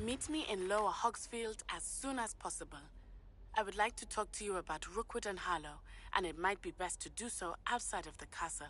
Meet me in Lower Hogsfield as soon as possible. I would like to talk to you about Rookwood and Harlow, and it might be best to do so outside of the castle.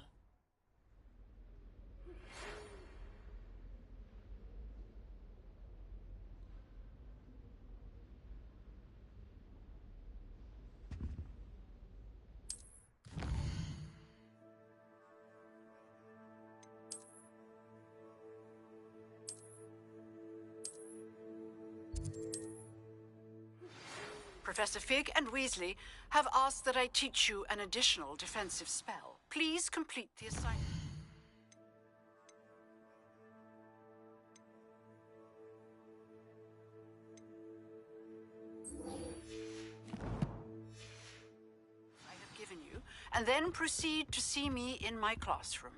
Professor Fig and Weasley have asked that I teach you an additional defensive spell. Please complete the assignment. I have given you, and then proceed to see me in my classroom.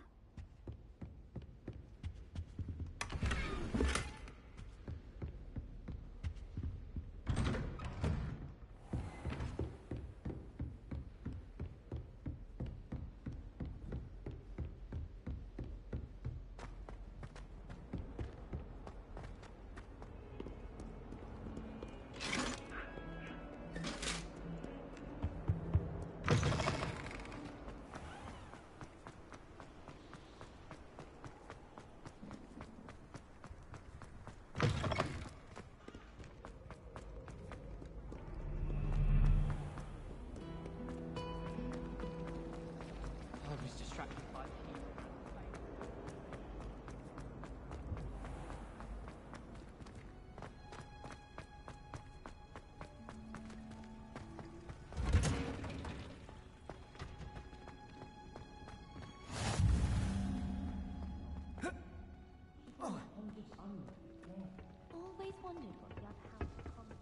Always wondered what the other house would call me.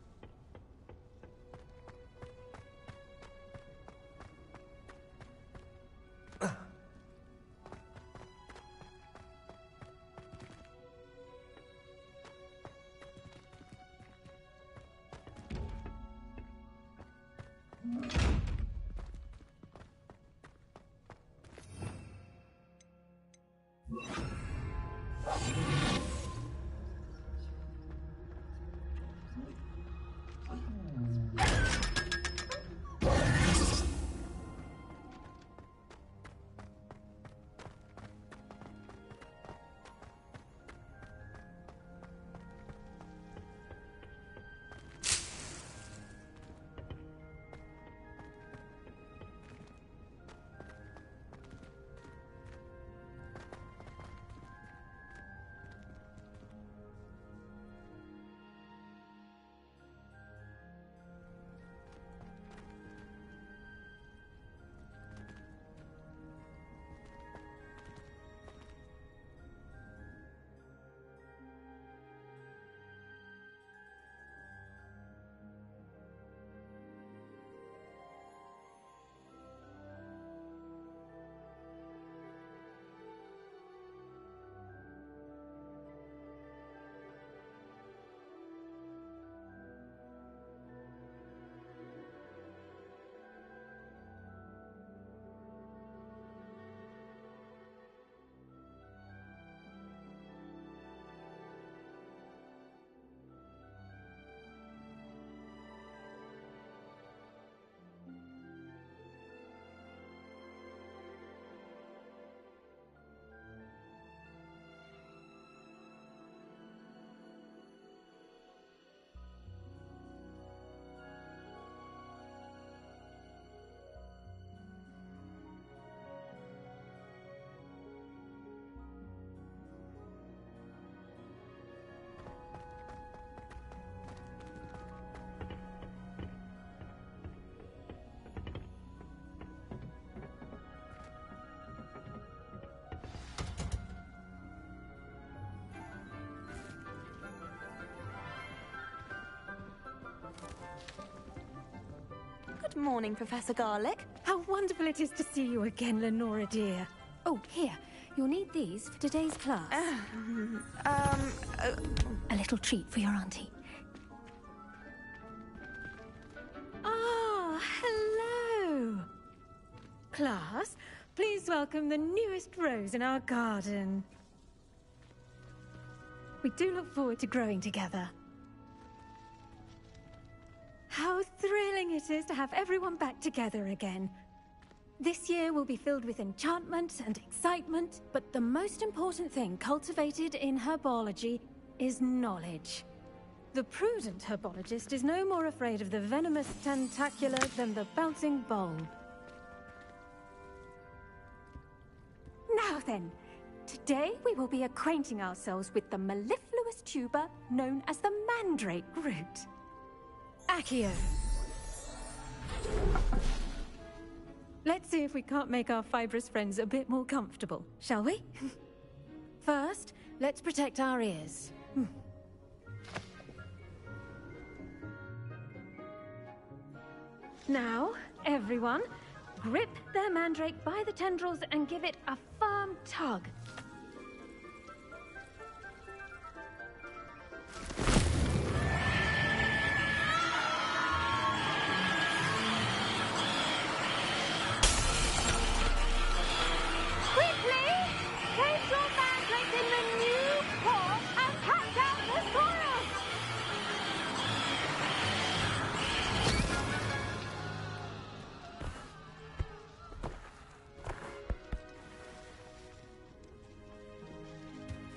Good morning, Professor Garlick. How wonderful it is to see you again, Lenora dear. Oh, here. You'll need these for today's class. A little treat for your auntie. Ah, hello. Class, please welcome the newest rose in our garden. We do look forward to growing together. how thrilling it is to have everyone back together again. This year will be filled with enchantment and excitement, but the most important thing cultivated in herbology is knowledge. The prudent herbologist is no more afraid of the venomous tentacular than the bouncing bulb. Now then, today we will be acquainting ourselves with the mellifluous tuber known as the mandrake root. Accio. Let's see if we can't make our fibrous friends a bit more comfortable, shall we? First, let's protect our ears. Now, everyone, grip their mandrake by the tendrils and give it a firm tug. Quickly! Place your mandrake in the new pot and cut out the soil!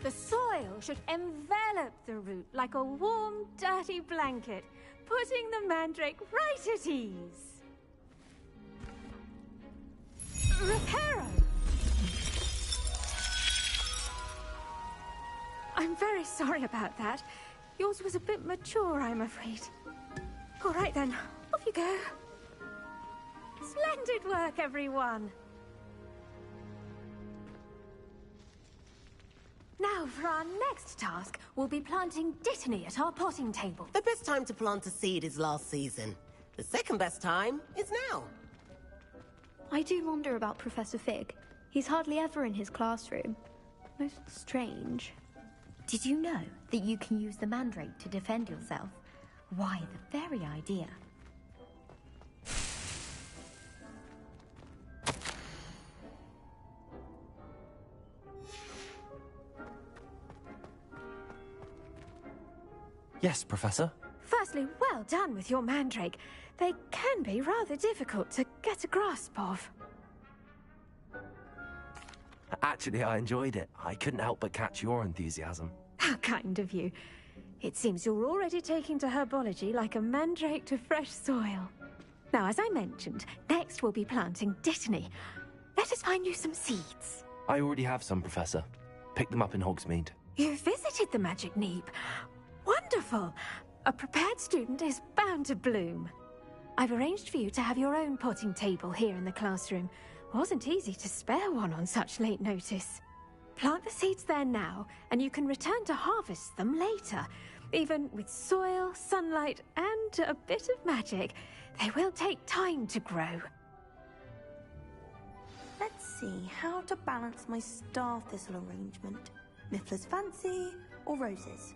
The soil should envelop the root like a warm, dirty blanket, putting the mandrake right at ease. Reparo! I'm very sorry about that. Yours was a bit mature, I'm afraid. All right then, off you go. Splendid work, everyone! Now, for our next task, we'll be planting Dittany at our potting table. The best time to plant a seed is last season. The second best time is now. I do wonder about Professor Fig. He's hardly ever in his classroom. Most strange. Did you know that you can use the mandrake to defend yourself? Why, the very idea. Yes, Professor. Firstly, well done with your mandrake. They can be rather difficult to get a grasp of. Actually, I enjoyed it. I couldn't help but catch your enthusiasm. How kind of you. It seems you're already taking to herbology like a mandrake to fresh soil. Now, as I mentioned, next we'll be planting Dittany. Let us find you some seeds. I already have some, Professor. Picked them up in Hogsmeade. You visited the Magic Neep. Wonderful! A prepared student is bound to bloom. I've arranged for you to have your own potting table here in the classroom. Wasn't easy to spare one on such late notice. Plant the seeds there now, and you can return to harvest them later. Even with soil, sunlight, and a bit of magic, they will take time to grow. Let's see how to balance my star thistle arrangement. Miffler's Fancy or roses?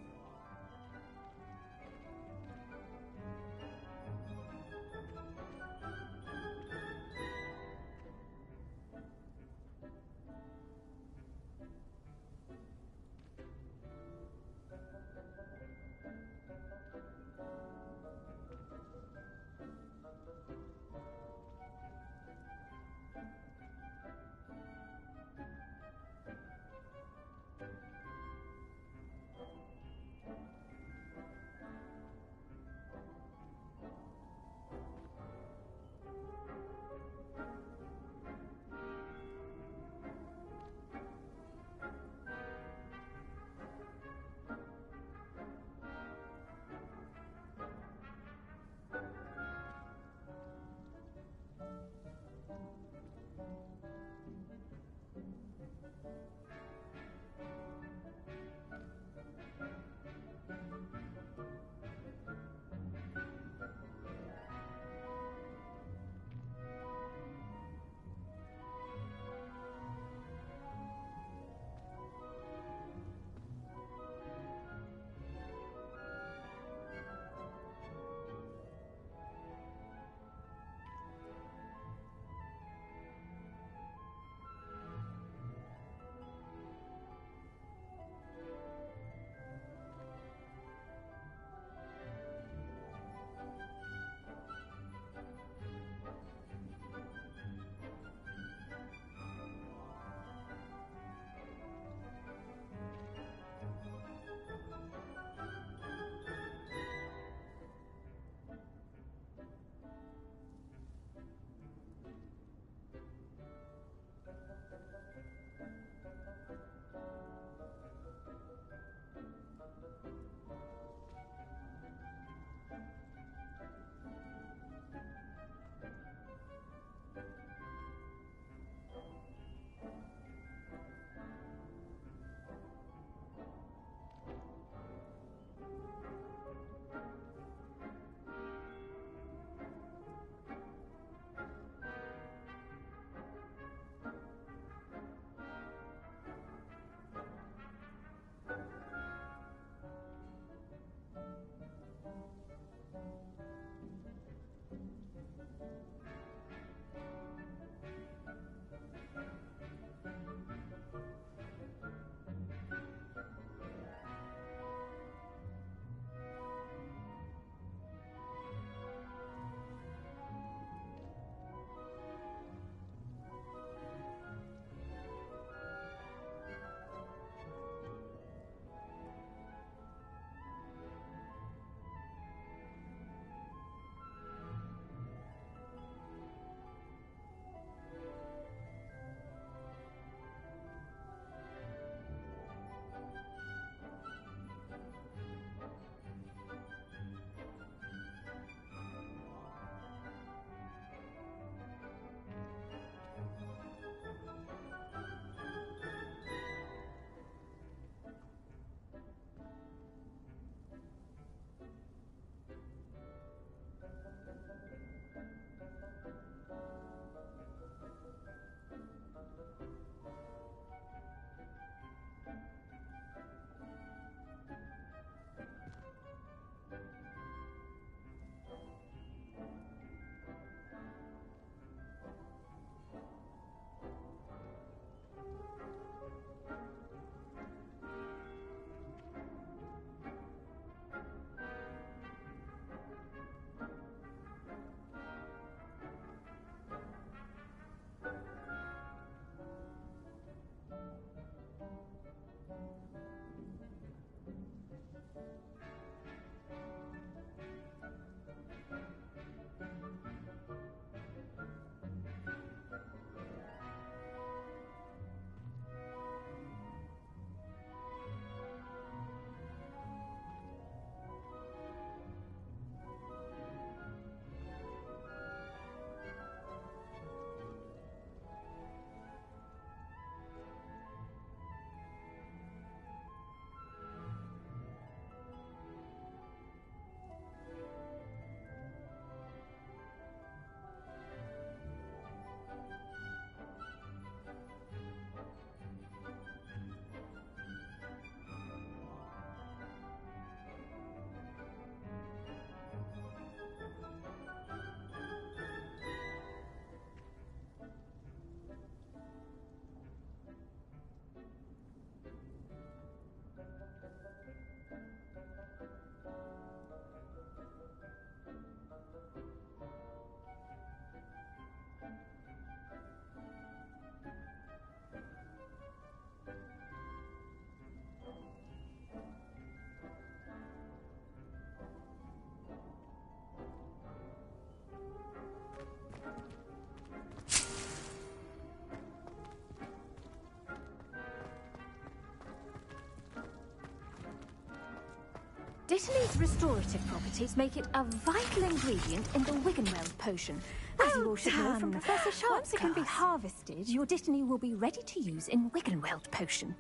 Dittany's restorative properties make it a vital ingredient in the Wiggenweld potion. As you all should know from Professor Sharp's Once it can be harvested, your Dittany will be ready to use in Wiggenweld potion.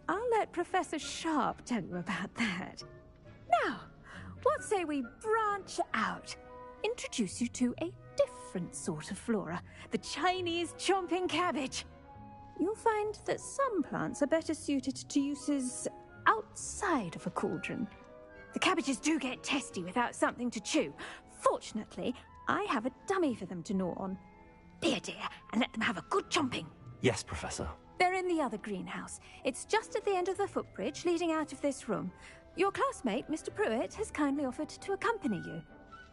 I'll let Professor Sharp tell you about that. Now, what say we branch out? Introduce you to a different sort of flora, the Chinese chomping cabbage. You'll find that some plants are better suited to uses outside of a cauldron. The cabbages do get testy without something to chew. Fortunately, I have a dummy for them to gnaw on. Be a dear and let them have a good chomping. Yes, Professor. They're in the other greenhouse. It's just at the end of the footbridge leading out of this room. Your classmate, Mr. Pruitt, has kindly offered to accompany you.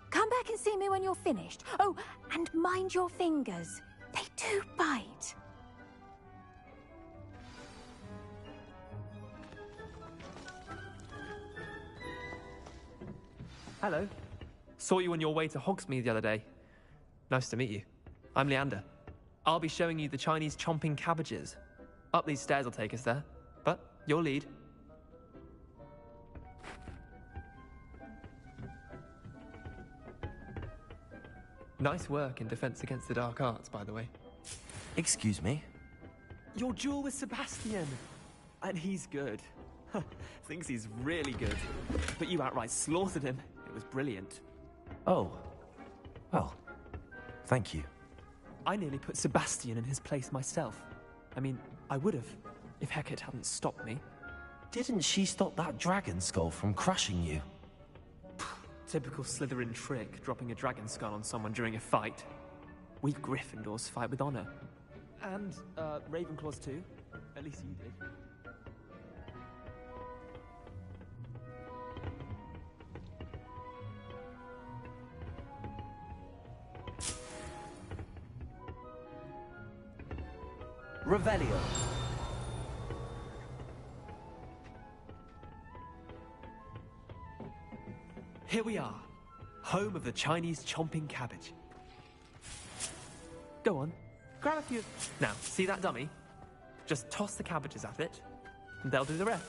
Come back and see me when you're finished. Oh, and mind your fingers. They do bite. Hello. Saw you on your way to Hogsmeade the other day. Nice to meet you. I'm Leander. I'll be showing you the Chinese chomping cabbages. Up these stairs will take us there, but your lead. Nice work in Defense Against the Dark Arts, by the way. Excuse me? Your duel with Sebastian! And he's good. Thinks he's really good. But you outright slaughtered him. It was brilliant. Oh. Well, thank you. I nearly put Sebastian in his place myself. I mean, I would have, if Hecate hadn't stopped me. Didn't she stop that dragon skull from crushing you? Typical Slytherin trick, dropping a dragon skull on someone during a fight. We Gryffindors fight with honor. And, Ravenclaws too. At least you did. Revelio. Here we are, home of the Chinese chomping cabbage. Go on, grab a few. Now, see that dummy? Just toss the cabbages at it, and they'll do the rest.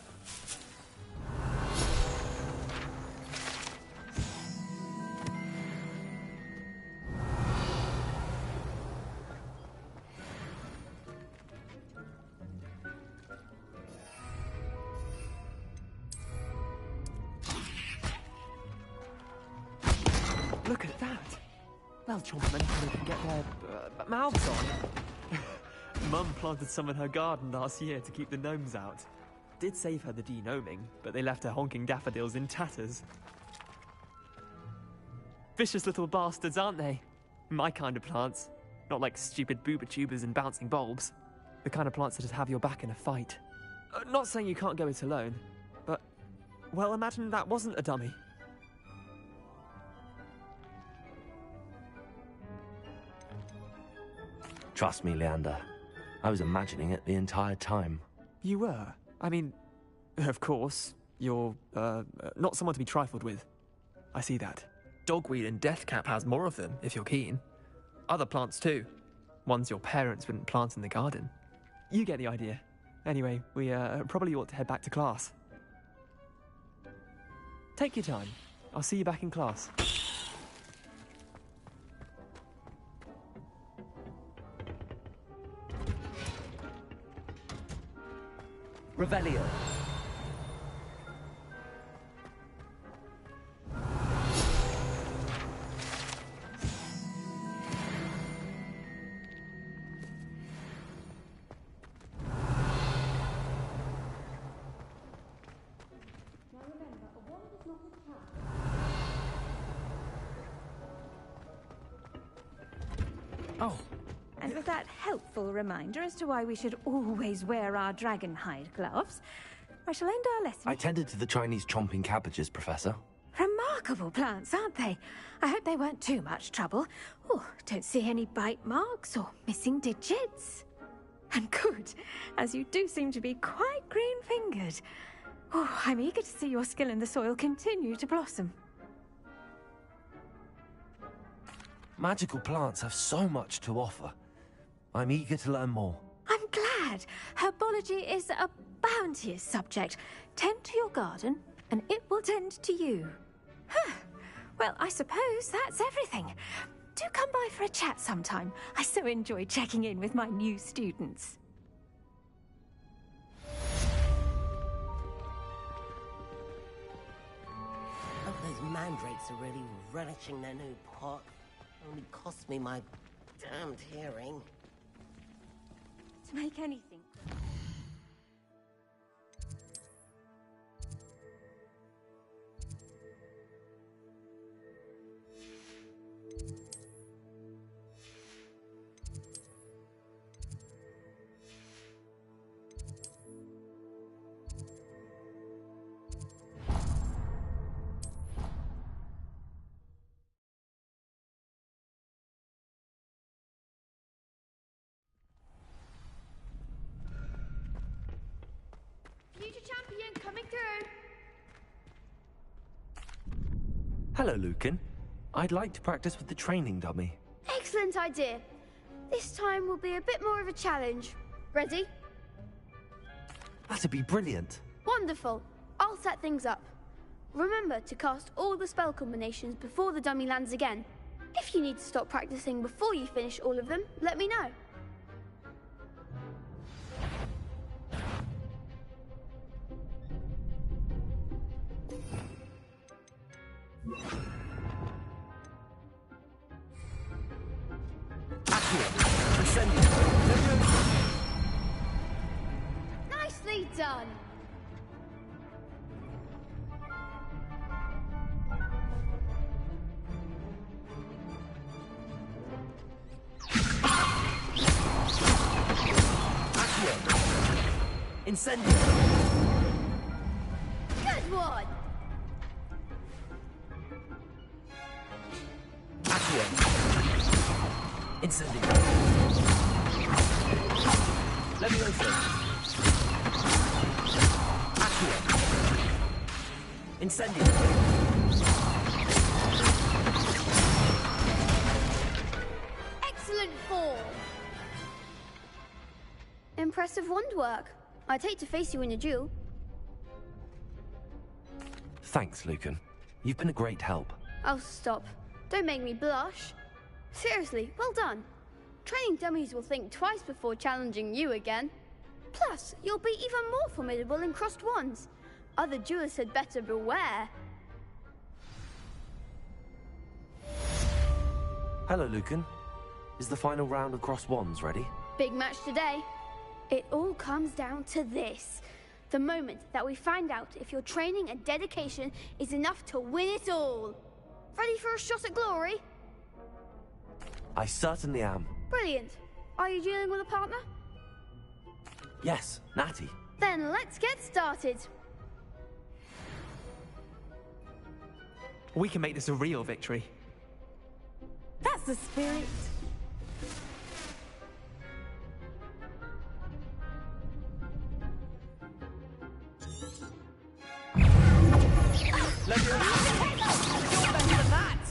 Look at that! They'll chomp them until they can get their mouths on. Mum planted some in her garden last year to keep the gnomes out. Did save her the de-gnoming, but they left her honking daffodils in tatters. Vicious little bastards, aren't they? My kind of plants. Not like stupid booba tubers and bouncing bulbs. The kind of plants that'd have your back in a fight. Not saying you can't go it alone, but, well, imagine that wasn't a dummy. Trust me, Leander. I was imagining it the entire time. You were? I mean, of course, you're, not someone to be trifled with. I see that. Dogweed and deathcap has more of them, if you're keen. Other plants too. Ones your parents wouldn't plant in the garden. You get the idea. Anyway, we, probably ought to head back to class. Take your time. I'll see you back in class. Revelio. Oh. And with that helpful reminder as to why we should always wear our dragon hide gloves, I shall end our lesson. I tended to the Chinese chomping cabbages, Professor. Remarkable plants, aren't they? I hope they weren't too much trouble. Oh, don't see any bite marks or missing digits. And good, as you do seem to be quite green-fingered. Oh, I'm eager to see your skill in the soil continue to blossom. Magical plants have so much to offer. I'm eager to learn more. I'm glad. Herbology is a bounteous subject. Tend to your garden, and it will tend to you. Huh. Well, I suppose that's everything. Do come by for a chat sometime. I so enjoy checking in with my new students. Oh, those mandrakes are really relishing their new pot. Only cost me my damned hearing. To make anything. Future champion coming through. Hello, Lucan. I'd like to practice with the training dummy. Excellent idea. This time will be a bit more of a challenge. Ready? That'd be brilliant. Wonderful. I'll set things up. Remember to cast all the spell combinations before the dummy lands again. If you need to stop practicing before you finish all of them, let me know. Nicely done. Incendio! Good one. Accio! Incendio! Levioso! Accio! Incendio! Excellent form. Impressive wand work. I'd hate to face you in a duel. Thanks, Lucan. You've been a great help. Oh, stop. Don't make me blush. Seriously, well done. Training dummies will think twice before challenging you again. Plus, you'll be even more formidable in crossed wands. Other duelists had better beware. Hello, Lucan. Is the final round of cross wands ready? Big match today. It all comes down to this. The moment that we find out if your training and dedication is enough to win it all. Ready for a shot at glory? I certainly am. Brilliant. Are you dealing with a partner? Yes, Natty. Then let's get started. We can make this a real victory. That's the spirit.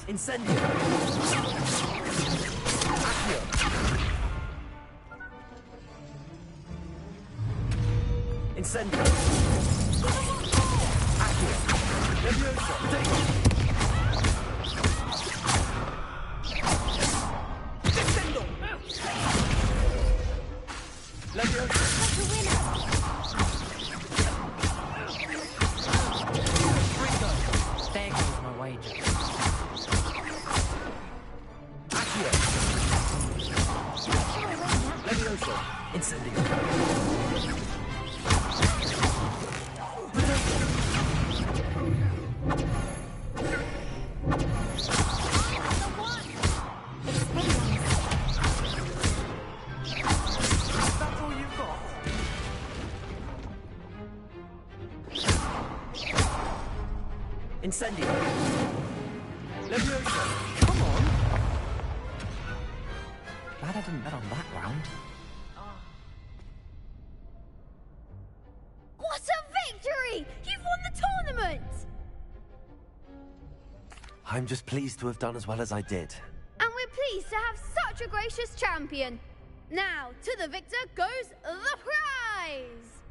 Incendio! Accio! Incendio! Accio! Levioso! Descendo! Levioso! There goes my wager. Levioso! Incendio! That's all you've got? Incendio! Levioso! Come on! Glad I didn't bet on that round. What a victory! You've won the tournament! I'm just pleased to have done as well as I did. And we're pleased to have such a gracious champion. Now, to the victor goes the prize!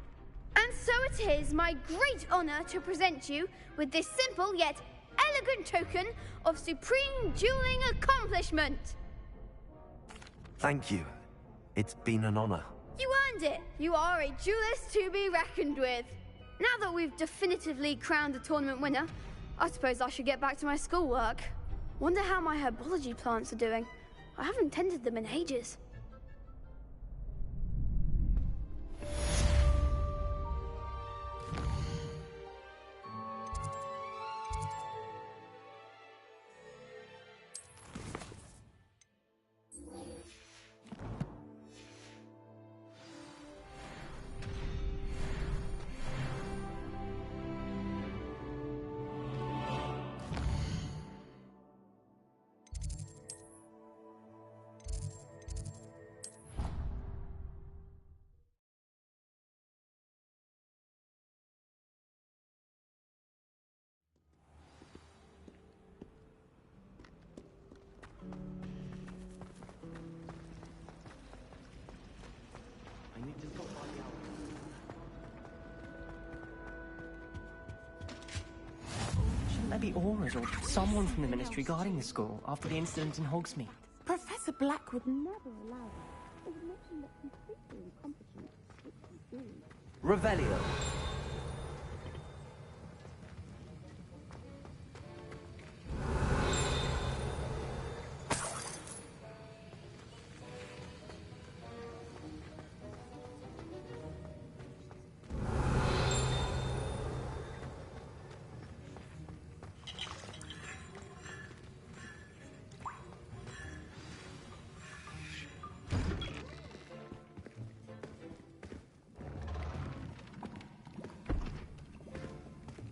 And so it is my great honor to present you with this simple yet elegant token of supreme dueling accomplishment. Thank you. It's been an honor. You earned it. You are a duelist to be reckoned with. Now that we've definitively crowned the tournament winner, I suppose I should get back to my schoolwork. Wonder how my herbology plants are doing. I haven't tended them in ages. Shouldn't there be auras or someone from the Ministry guarding the school after the incident in Hogsmeade? Professor Black would never allow that. It would make him look completely incompetent, which he is. Revelio.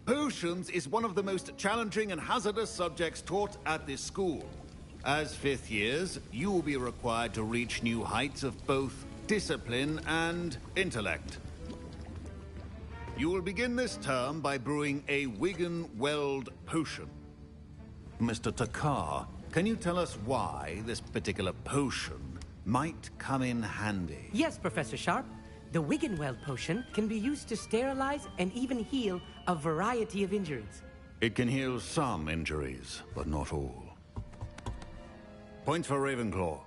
Potions is one of the most challenging and hazardous subjects taught at this school. As fifth years, you will be required to reach new heights of both discipline and intellect. You will begin this term by brewing a Wigan-Weld potion. Mr. Takar, can you tell us why this particular potion might come in handy? Yes, Professor Sharp. The Wigan-Weld potion can be used to sterilize and even heal a variety of injuries. It can heal some injuries, but not all. Points for Ravenclaw.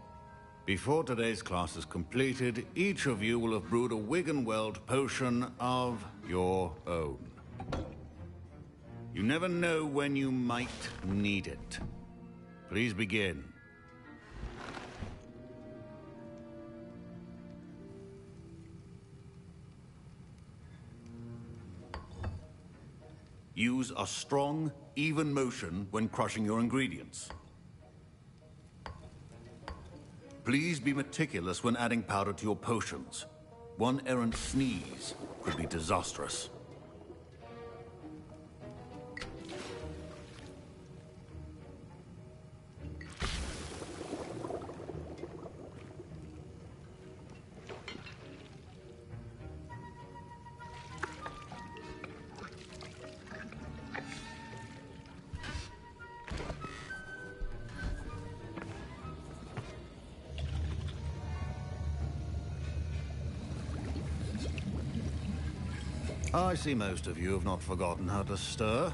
Before today's class is completed, each of you will have brewed a Wigan-Weld potion of your own. You never know when you might need it. Please begin. Use a strong, even motion when crushing your ingredients. Please be meticulous when adding powder to your potions. One errant sneeze could be disastrous. I see most of you have not forgotten how to stir.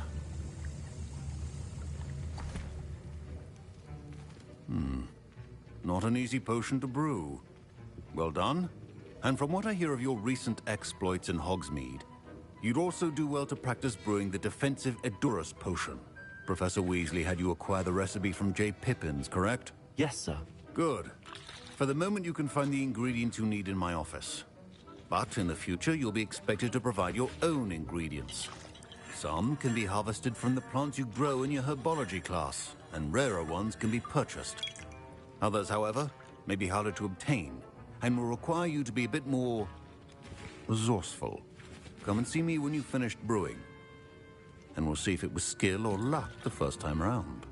Not an easy potion to brew. Well done. And from what I hear of your recent exploits in Hogsmeade, you'd also do well to practice brewing the defensive Edurus potion. Professor Weasley had you acquire the recipe from J. Pippins, correct? Yes, sir. Good. For the moment, you can find the ingredients you need in my office. But in the future, you'll be expected to provide your own ingredients. Some can be harvested from the plants you grow in your herbology class, and rarer ones can be purchased. Others, however, may be harder to obtain, and will require you to be a bit more resourceful. Come and see me when you've finished brewing, and we'll see if it was skill or luck the first time around.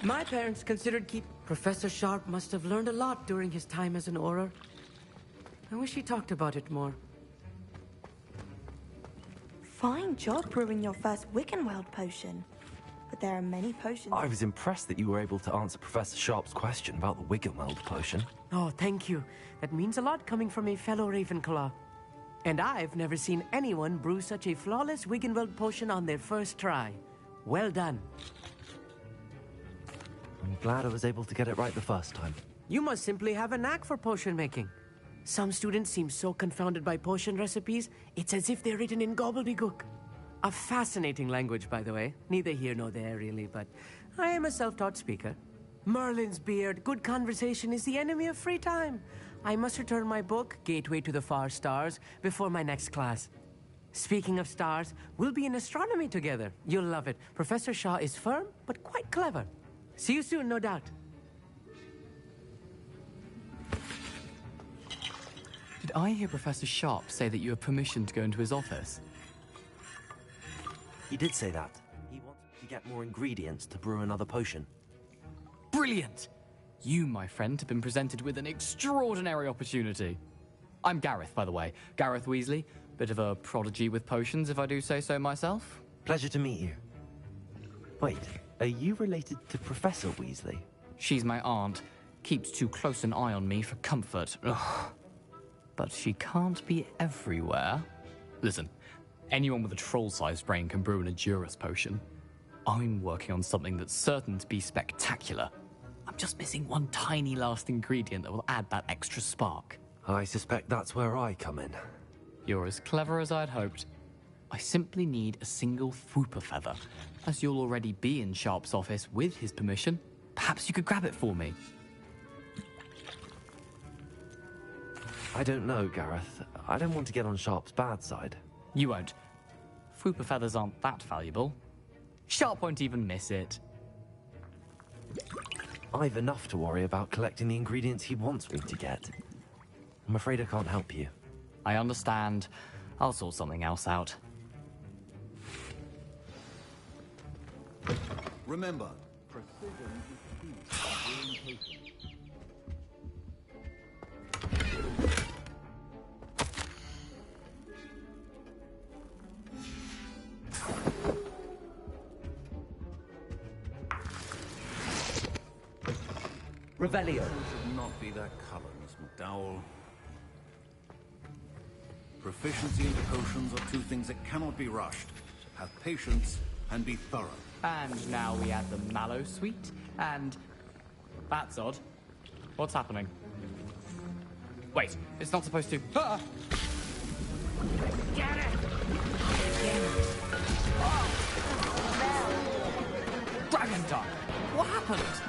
My parents considered Professor Sharp must have learned a lot during his time as an Auror. I wish he talked about it more. Fine job brewing your first Wigan-Weld potion. but there are many potions. I was impressed that you were able to answer Professor Sharp's question about the Wiggenweld potion. Oh, thank you. That means a lot coming from a fellow Ravenclaw. And I've never seen anyone brew such a flawless Wiggenweld potion on their first try. Well done. I'm glad I was able to get it right the first time. You must simply have a knack for potion making. Some students seem so confounded by potion recipes, it's as if they're written in gobbledygook. A fascinating language, by the way. Neither here nor there, really, but I am a self-taught speaker. Merlin's beard, good conversation is the enemy of free time. I must return my book, Gateway to the Far Stars, before my next class. Speaking of stars, we'll be in astronomy together. You'll love it. Professor Shaw is firm, but quite clever. See you soon, no doubt. Did I hear Professor Sharp say that you have permission to go into his office? He did say that. He wanted to get more ingredients to brew another potion. Brilliant! You, my friend, have been presented with an extraordinary opportunity. I'm Gareth, by the way. Gareth Weasley. Bit of a prodigy with potions, if I do say so myself. Pleasure to meet you. Wait, are you related to Professor Weasley? She's my aunt. Keeps too close an eye on me for comfort. Ugh. But she can't be everywhere. Listen, anyone with a troll-sized brain can brew an Edurus potion. I'm working on something that's certain to be spectacular. I'm just missing one tiny last ingredient that will add that extra spark. I suspect that's where I come in. You're as clever as I'd hoped. I simply need a single Fwooper feather. As you'll already be in Sharp's office with his permission, perhaps you could grab it for me. I don't know, Gareth. I don't want to get on Sharp's bad side. You won't. Fwooper feathers aren't that valuable. Sharp won't even miss it. I've enough to worry about collecting the ingredients he wants me to get. I'm afraid I can't help you. I understand. I'll sort something else out. Remember, precision is key. Revelio. Should not be that color, Miss McDowell. Proficiency into potions are two things that cannot be rushed. Have patience and be thorough. And now we add the mallow sweet, and... That's odd. What's happening? Wait, it's not supposed to... Ah! Get it! Dragon Tongue! What happened?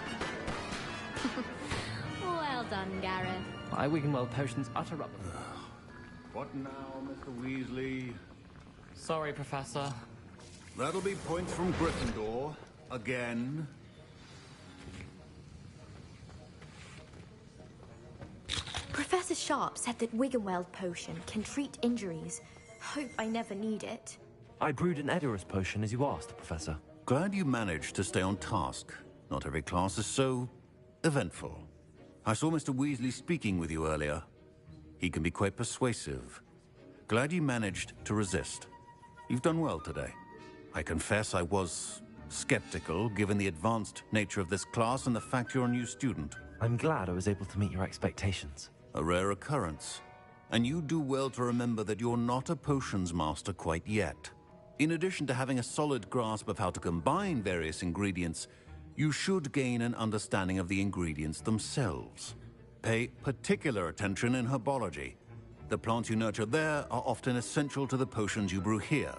Well done, Gareth. My Wiggenweld potion's utter rubber. What now, Mr. Weasley? Sorry, Professor. That'll be points from Gryffindor. Again. Professor Sharp said that Wiggenweld potion can treat injuries. Hope I never need it. I brewed an Edurus potion as you asked, Professor. Glad you managed to stay on task. Not every class is so eventful. I saw Mr. Weasley speaking with you earlier. He can be quite persuasive. Glad you managed to resist. You've done well today. I confess I was skeptical, given the advanced nature of this class and the fact you're a new student. I'm glad I was able to meet your expectations. A rare occurrence. And you do well to remember that you're not a potions master quite yet. In addition to having a solid grasp of how to combine various ingredients, you should gain an understanding of the ingredients themselves. Pay particular attention in herbology. The plants you nurture there are often essential to the potions you brew here.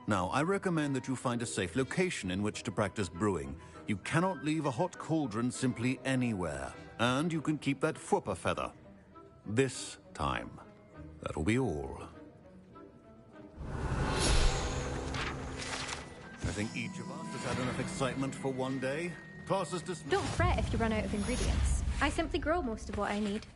Now, I recommend that you find a safe location in which to practice brewing. You cannot leave a hot cauldron simply anywhere. And you can keep that Fwooper feather. This time. That'll be all. I think each of us has had enough excitement for one day. Class is dismissed. Don't fret if you run out of ingredients. I simply grow most of what I need.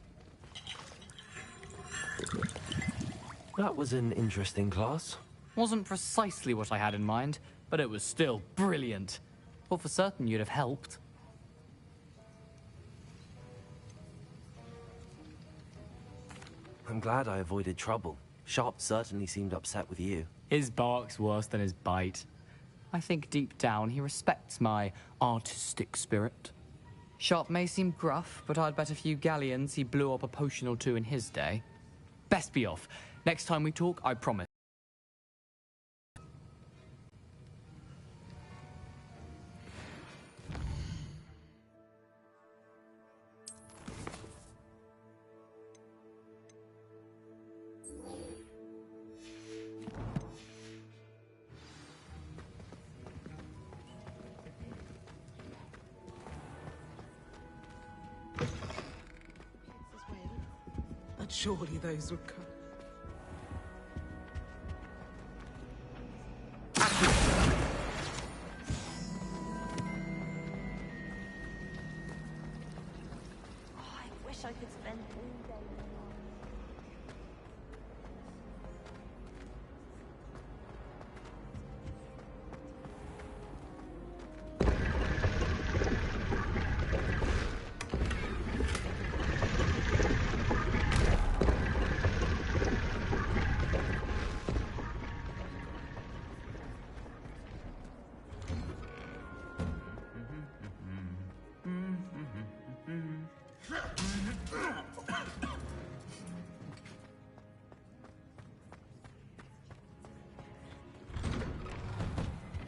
That was an interesting class. Wasn't precisely what I had in mind, but it was still brilliant. Thought for certain you'd have helped. I'm glad I avoided trouble. Sharp certainly seemed upset with you. His bark's worse than his bite. I think deep down he respects my artistic spirit. Sharp may seem gruff, but I'd bet a few galleons he blew up a potion or two in his day. Best be off. Next time we talk, I promise. But surely those would come. I wish I could spend all day.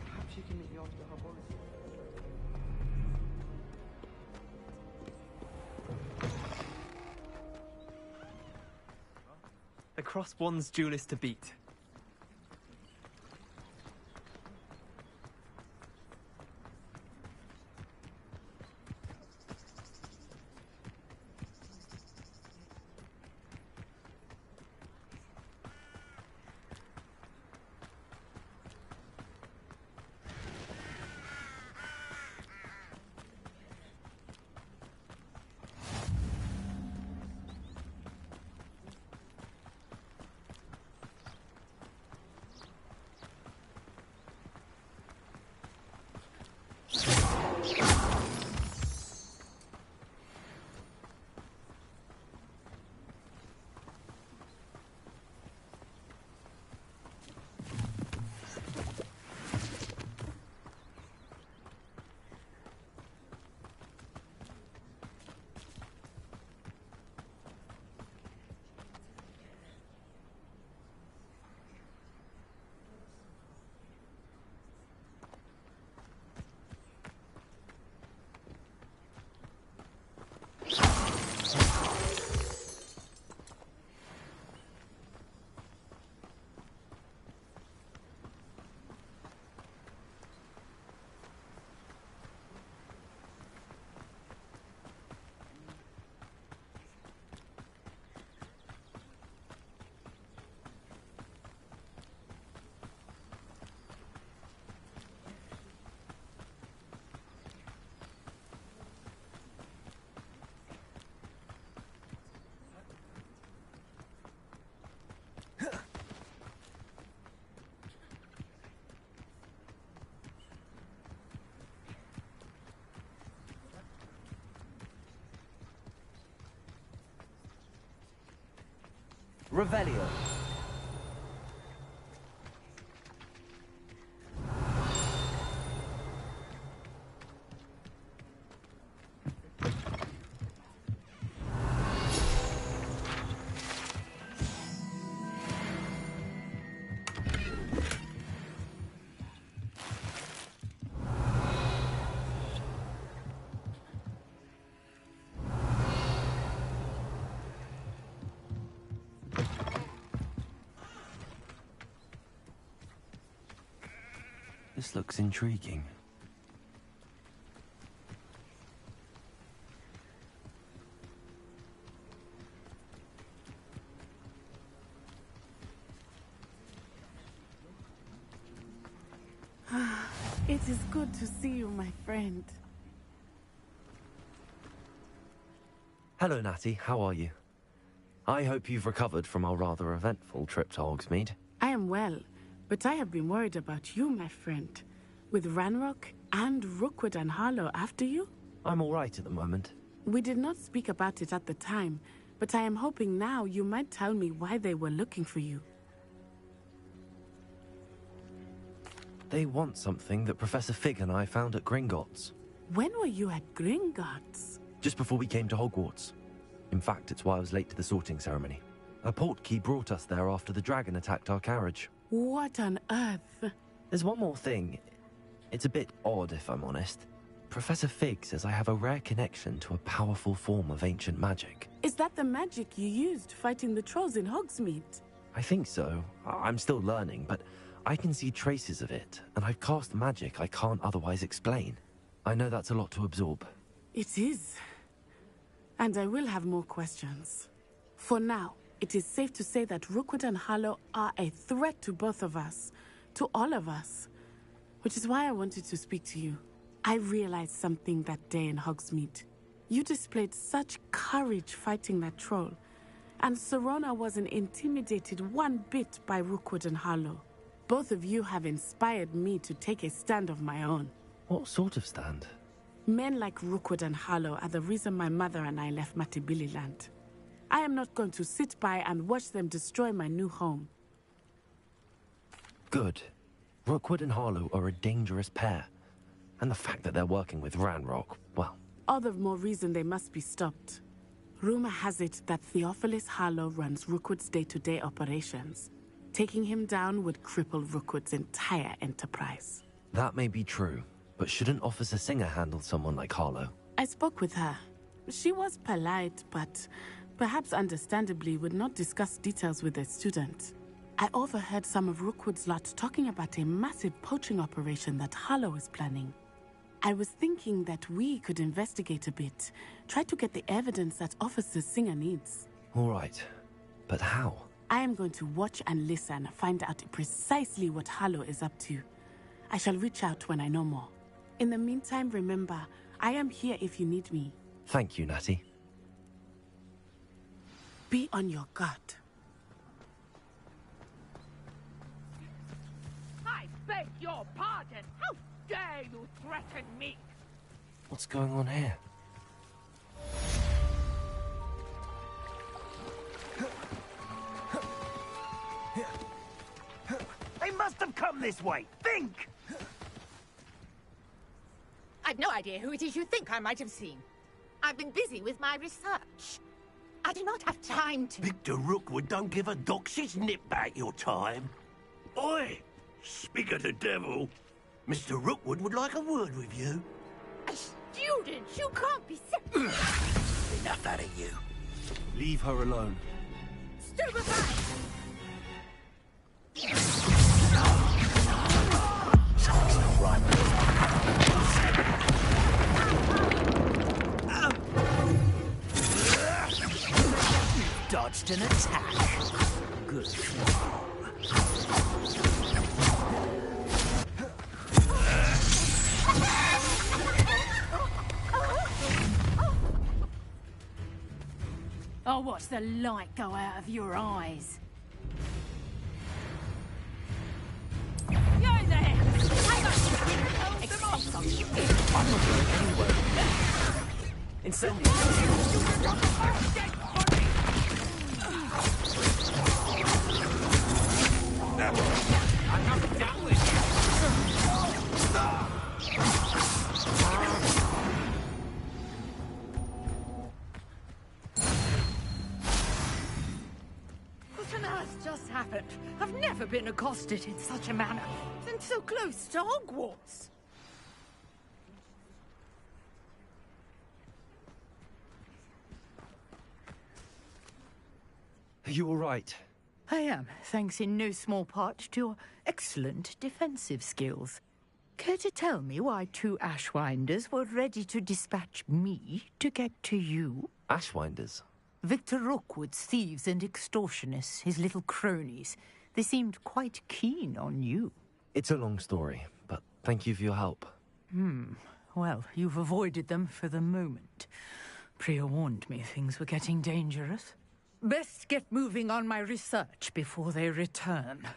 Perhaps you can meet me after the harbor. The crossed one's duelist to beat. Revelio. This looks intriguing. It is good to see you, my friend. Hello, Natty. How are you? I hope you've recovered from our rather eventful trip to Hogsmeade. I am well, but I have been worried about you, my friend. With Ranrock and Rookwood and Harlow after you? I'm all right at the moment. We did not speak about it at the time, but I am hoping now you might tell me why they were looking for you. They want something that Professor Fig and I found at Gringotts. When were you at Gringotts? Just before we came to Hogwarts. In fact, it's why I was late to the sorting ceremony. A portkey brought us there after the dragon attacked our carriage. What on earth? There's one more thing. It's a bit odd, if I'm honest. Professor Fig says I have a rare connection to a powerful form of ancient magic. Is that the magic you used fighting the trolls in Hogsmeade? I think so. I'm still learning, but I can see traces of it, and I've cast magic I can't otherwise explain. I know that's a lot to absorb. It is. And I will have more questions. For now, it is safe to say that Rookwood and Harlow are a threat to both of us. To all of us. Which is why I wanted to speak to you. I realized something that day in Hogsmeade. You displayed such courage fighting that troll. And Serona wasn't intimidated one bit by Rookwood and Harlow. Both of you have inspired me to take a stand of my own. What sort of stand? Men like Rookwood and Harlow are the reason my mother and I left Mattibilliland. I am not going to sit by and watch them destroy my new home. Good. Rookwood and Harlow are a dangerous pair. And the fact that they're working with Ranrock, well... All the more reason they must be stopped. Rumor has it that Theophilus Harlow runs Rookwood's day-to-day operations. Taking him down would cripple Rookwood's entire enterprise. That may be true, but shouldn't Officer Singer handle someone like Harlow? I spoke with her. She was polite, but perhaps understandably would not discuss details with a student. I overheard some of Rookwood's lot talking about a massive poaching operation that Harlow is planning. I was thinking that we could investigate a bit, try to get the evidence that Officer Singer needs. All right, but how? I am going to watch and listen, find out precisely what Harlow is up to. I shall reach out when I know more. In the meantime, remember, I am here if you need me. Thank you, Natty. Be on your guard. I beg your pardon. How dare you threaten me? What's going on here? They must have come this way. Think! I've no idea who it is you think I might have seen. I've been busy with my research. I do not have time to... Victor Rookwood don't give a doxy's nip back your time. Oi! Speak of the devil. Mr. Rookwood would like a word with you. A student? You can't be Enough out of you. Leave her alone. Stupefy! Dodged an attack. Good. I'll watch the light go out of your eyes. You there! I'm not going anywhere. Incendio. I'm done with you. What on earth just happened? I've never been accosted in such a manner, and so close to Hogwarts. Are you all right? I am, thanks in no small part to your excellent defensive skills. Care to tell me why two Ashwinders were ready to dispatch me to get to you? Ashwinders? Victor Rookwood's thieves and extortionists, his little cronies. They seemed quite keen on you. It's a long story, but thank you for your help. Well, you've avoided them for the moment. Priya warned me things were getting dangerous. Best get moving on my research before they return.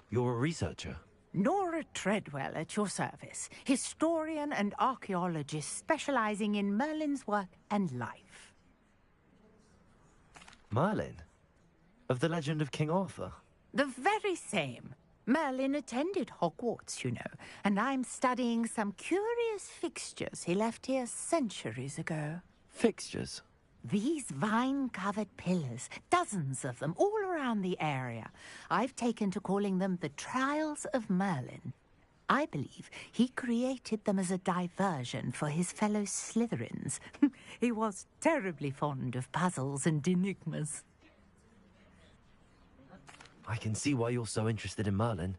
You're a researcher? Nora Treadwell at your service. Historian and archaeologist specializing in Merlin's work and life. Merlin? Of the legend of King Arthur? The very same. Merlin attended Hogwarts, you know, and I'm studying some curious fixtures he left here centuries ago. Fixtures? These vine-covered pillars, dozens of them, all around the area. I've taken to calling them the Trials of Merlin. I believe he created them as a diversion for his fellow Slytherins. He was terribly fond of puzzles and enigmas. I can see why you're so interested in Merlin.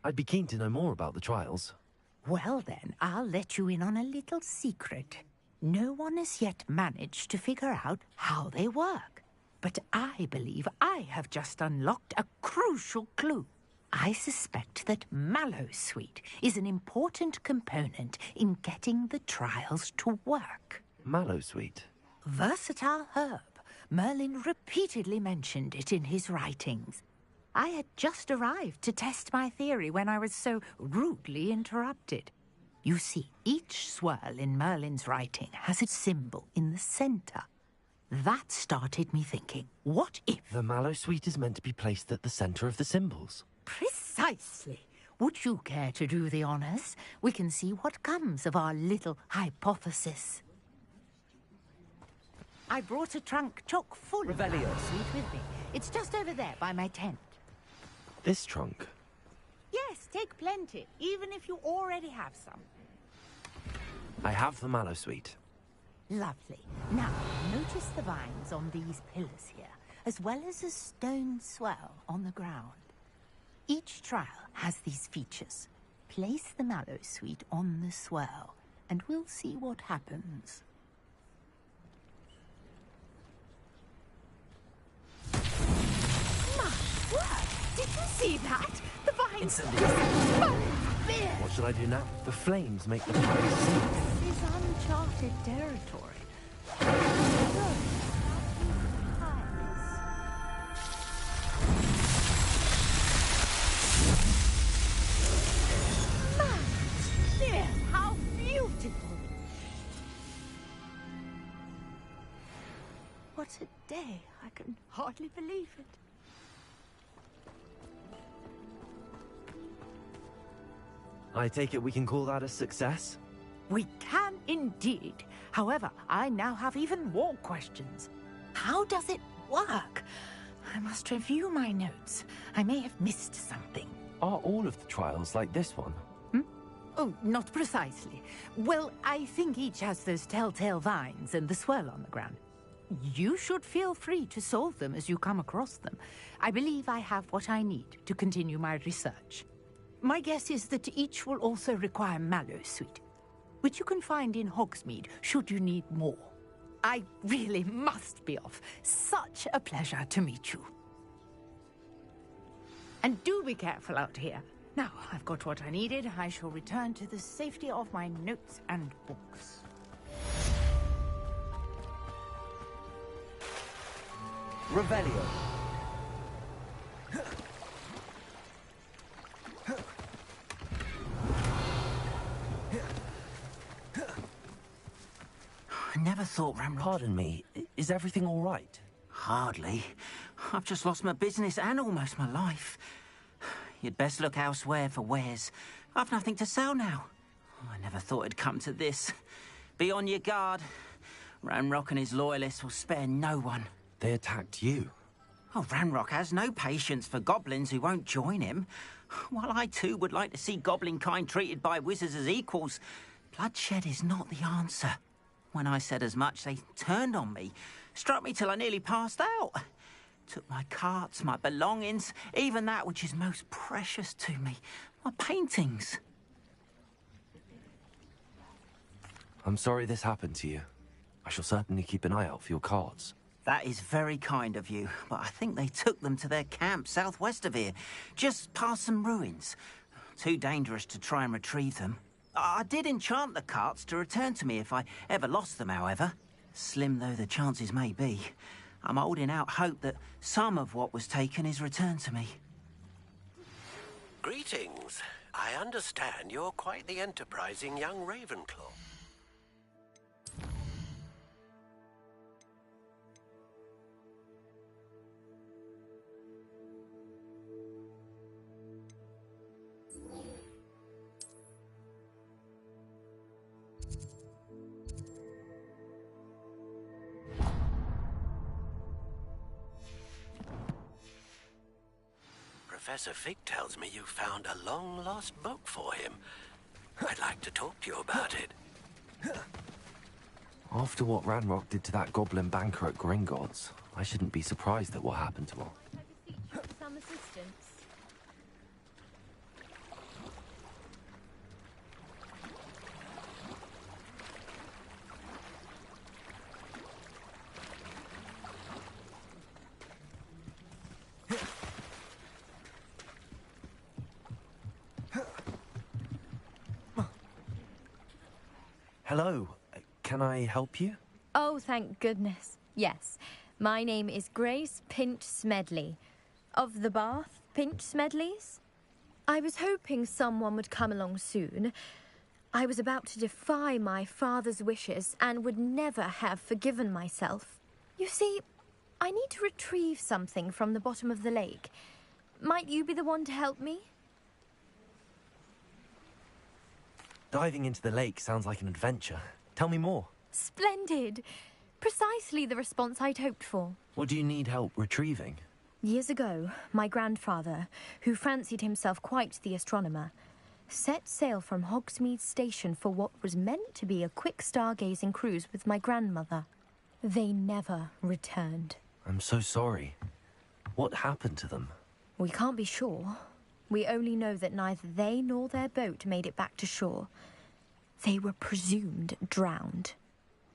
I'd be keen to know more about the trials. Well then, I'll let you in on a little secret. No one has yet managed to figure out how they work. But I believe I have just unlocked a crucial clue. I suspect that Mallowsweet is an important component in getting the trials to work. Mallowsweet? Versatile herb. Merlin repeatedly mentioned it in his writings. I had just arrived to test my theory when I was so rudely interrupted. You see, each swirl in Merlin's writing has a symbol in the center. That started me thinking, what if... The Mallowsweet is meant to be placed at the center of the symbols. Precisely. Would you care to do the honors? We can see what comes of our little hypothesis. I brought a trunk chock full of Mallowsweet with me. It's just over there by my tent. This trunk? Yes, take plenty, even if you already have some. I have the Mallowsweet. Lovely. Now, notice the vines on these pillars here, as well as a stone swell on the ground. Each trial has these features. Place the Mallowsweet on the swell, and we'll see what happens. My word! Did you see that? The vines... What should I do now? The flames make the fire sing. This is uncharted territory. Dear, how beautiful! What a day. I can hardly believe it. I take it we can call that a success? We can indeed. However, I now have even more questions. How does it work? I must review my notes. I may have missed something. Are all of the trials like this one? Oh, not precisely. Well, I think each has those telltale vines and the swirl on the ground. You should feel free to solve them as you come across them. I believe I have what I need to continue my research. My guess is that each will also require Mallowsweet, which you can find in Hogsmeade should you need more. I really must be off. Such a pleasure to meet you. And do be careful out here. Now, I've got what I needed. I shall return to the safety of my notes and books. Revelio. I never thought Ramrock... Pardon me, is everything all right? Hardly. I've just lost my business and almost my life. You'd best look elsewhere for wares. I've nothing to sell now. I never thought it'd come to this. Be on your guard. Ramrock and his loyalists will spare no one. They attacked you? Oh, Ramrock has no patience for goblins who won't join him. While I too would like to see goblin kind treated by wizards as equals, bloodshed is not the answer. When I said as much, they turned on me, struck me till I nearly passed out. Took my carts, my belongings, even that which is most precious to me, my paintings. I'm sorry this happened to you. I shall certainly keep an eye out for your cards. That is very kind of you, but I think they took them to their camp southwest of here, just past some ruins. Too dangerous to try and retrieve them. I did enchant the carts to return to me if I ever lost them, however. Slim though the chances may be, I'm holding out hope that some of what was taken is returned to me. Greetings. I understand you're quite the enterprising young Ravenclaw. Professor Fig tells me you found a long-lost book for him. I'd like to talk to you about it. After what Ranrock did to that goblin banker at Gringotts, I shouldn't be surprised at what happened to her. Some assistance. Hello. Can I help you? Oh, thank goodness. Yes. My name is Grace Pinch Smedley. Of the Bath Pinch Smedleys? I was hoping someone would come along soon. I was about to defy my father's wishes and would never have forgiven myself. You see, I need to retrieve something from the bottom of the lake. Might you be the one to help me? Diving into the lake sounds like an adventure. Tell me more. Splendid. Precisely the response I'd hoped for. What do you need help retrieving? Years ago, my grandfather, who fancied himself quite the astronomer, set sail from Hogsmeade Station for what was meant to be a quick stargazing cruise with my grandmother. They never returned. I'm so sorry. What happened to them? We can't be sure. We only know that neither they nor their boat made it back to shore. They were presumed drowned.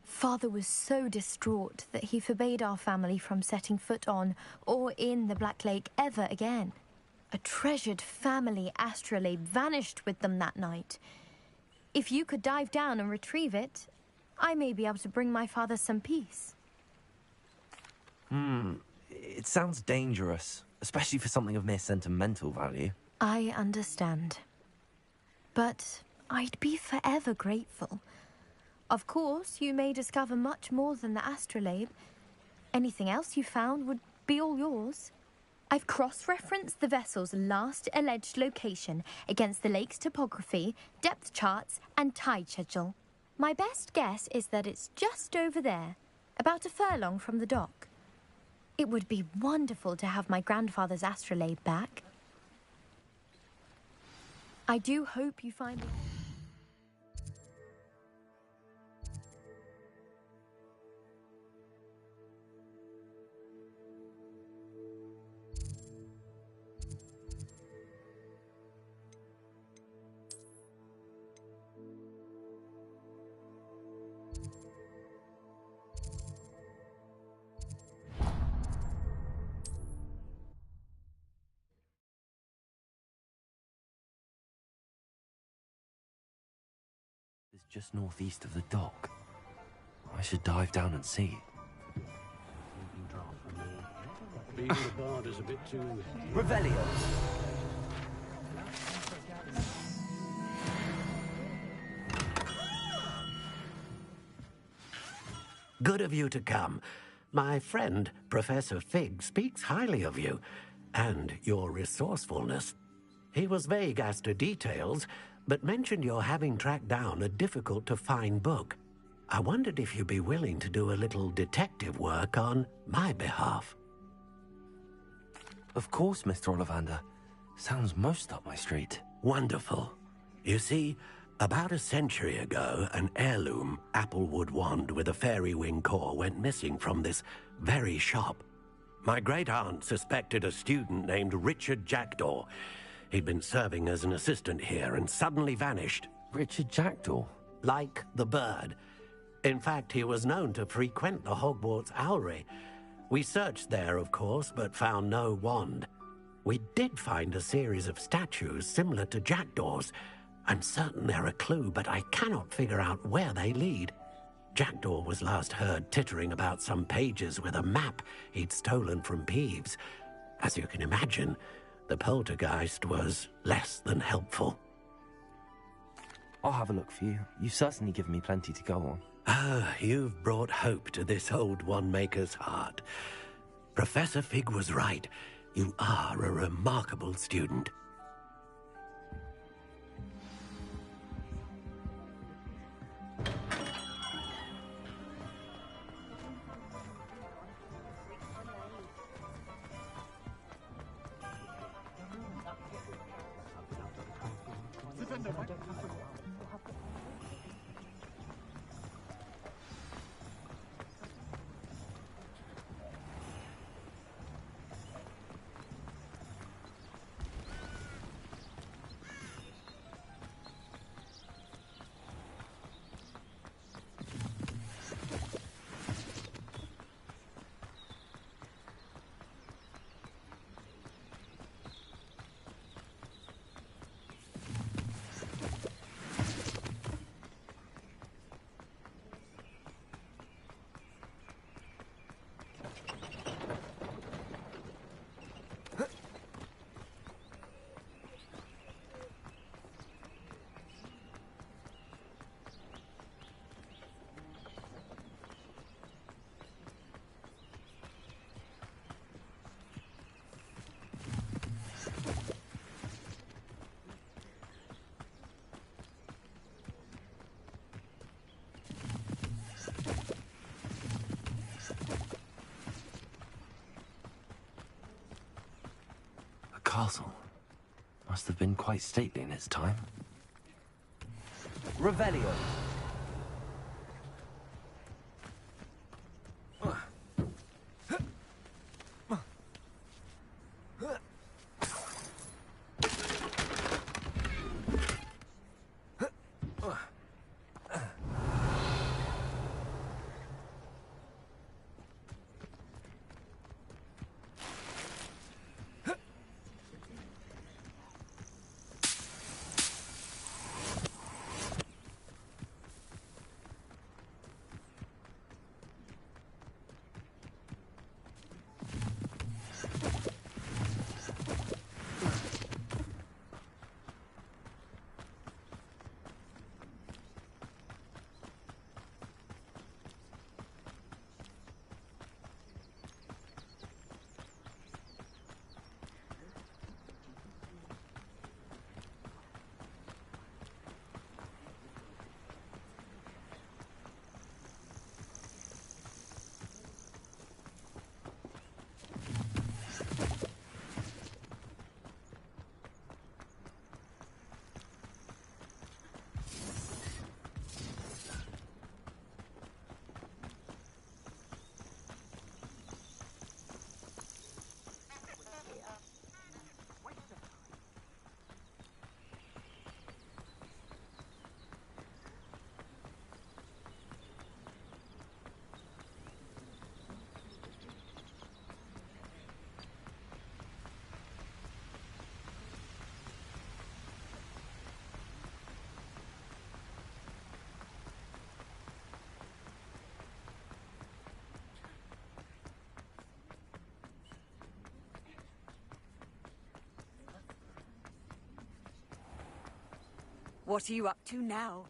Father was so distraught that he forbade our family from setting foot on or in the Black Lake ever again. A treasured family astrolabe vanished with them that night. If you could dive down and retrieve it, I may be able to bring my father some peace. It sounds dangerous, especially for something of mere sentimental value. I understand. But I'd be forever grateful. Of course, you may discover much more than the astrolabe. Anything else you found would be all yours. I've cross-referenced the vessel's last alleged location against the lake's topography, depth charts, and tide schedule. My best guess is that it's just over there, about a furlong from the dock. It would be wonderful to have my grandfather's astrolabe back. I do hope you find it. It's just northeast of the dock. I should dive down and see. Being the bard is a bit too... Revelio. Good of you to come. My friend, Professor Fig, speaks highly of you and your resourcefulness. He was vague as to details, but mentioned your having tracked down a difficult-to-find book. I wondered if you'd be willing to do a little detective work on my behalf. Of course, Mr. Ollivander. Sounds most up my street. Wonderful. You see, about a century ago, an heirloom applewood wand with a fairy wing core went missing from this very shop. My great-aunt suspected a student named Richard Jackdaw. He'd been serving as an assistant here and suddenly vanished. Richard Jackdaw? Like the bird. In fact, he was known to frequent the Hogwarts Owlery. We searched there, of course, but found no wand. We did find a series of statues similar to Jackdaw's. I'm certain they're a clue, but I cannot figure out where they lead. Jackdaw was last heard tittering about some pages with a map he'd stolen from Peeves. As you can imagine, the poltergeist was less than helpful. I'll have a look for you. You've certainly given me plenty to go on. Ah, you've brought hope to this old one-maker's heart. Professor Fig was right. You are a remarkable student. Castle. Must have been quite stately in its time. Revelio. What are you up to now?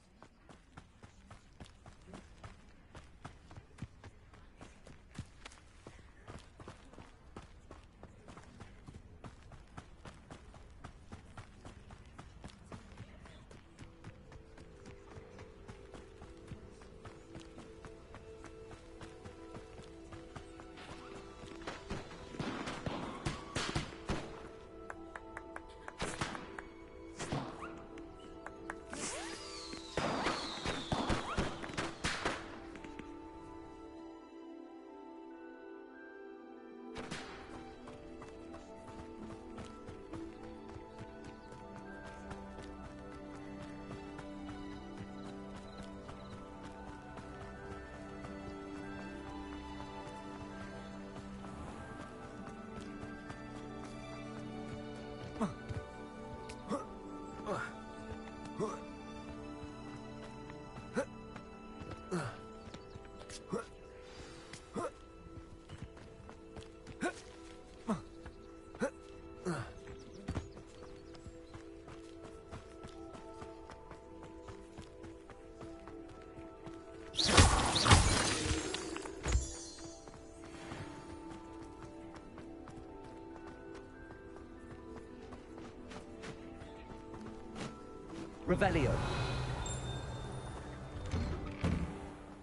Revelio.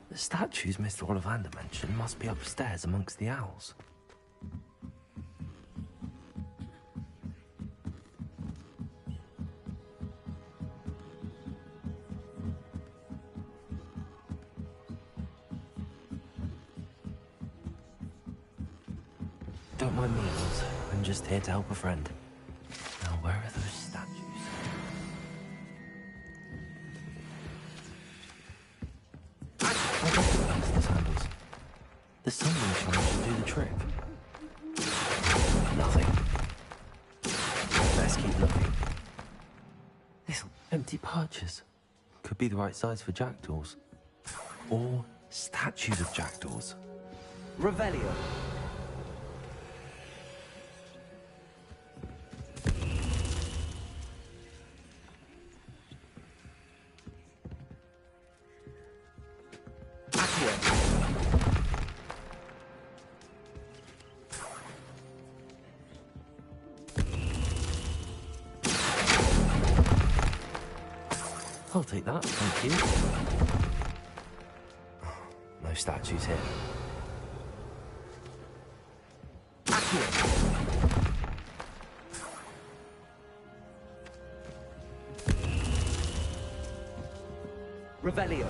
The statues Mr. Ollivander mentioned must be upstairs amongst the owls. Don't mind me, Oz. I'm just here to help a friend. Now, where are those statues? I recognize these handles. There's someone trying to do the trick. Nothing. I'd best keep looking. Little empty perches. Could be the right size for jackdaws. Or statues of jackdaws. Revelio. I'll take that, thank you. No statues here. Revelio.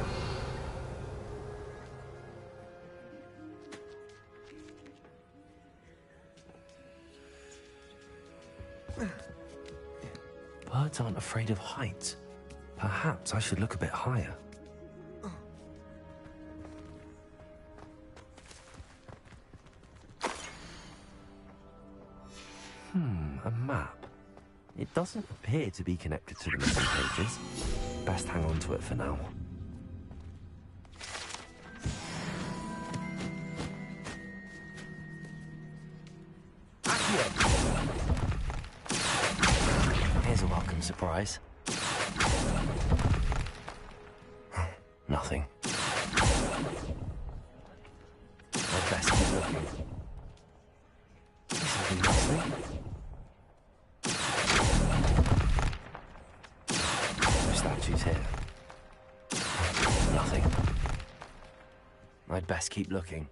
Birds aren't afraid of heights. Perhaps I should look a bit higher. A map. It doesn't appear to be connected to the missing pages. Best hang on to it for now. Here's a welcome surprise. Nothing. I'd best keep looking. This'll do nicely. No statues here. Nothing. I'd best keep looking.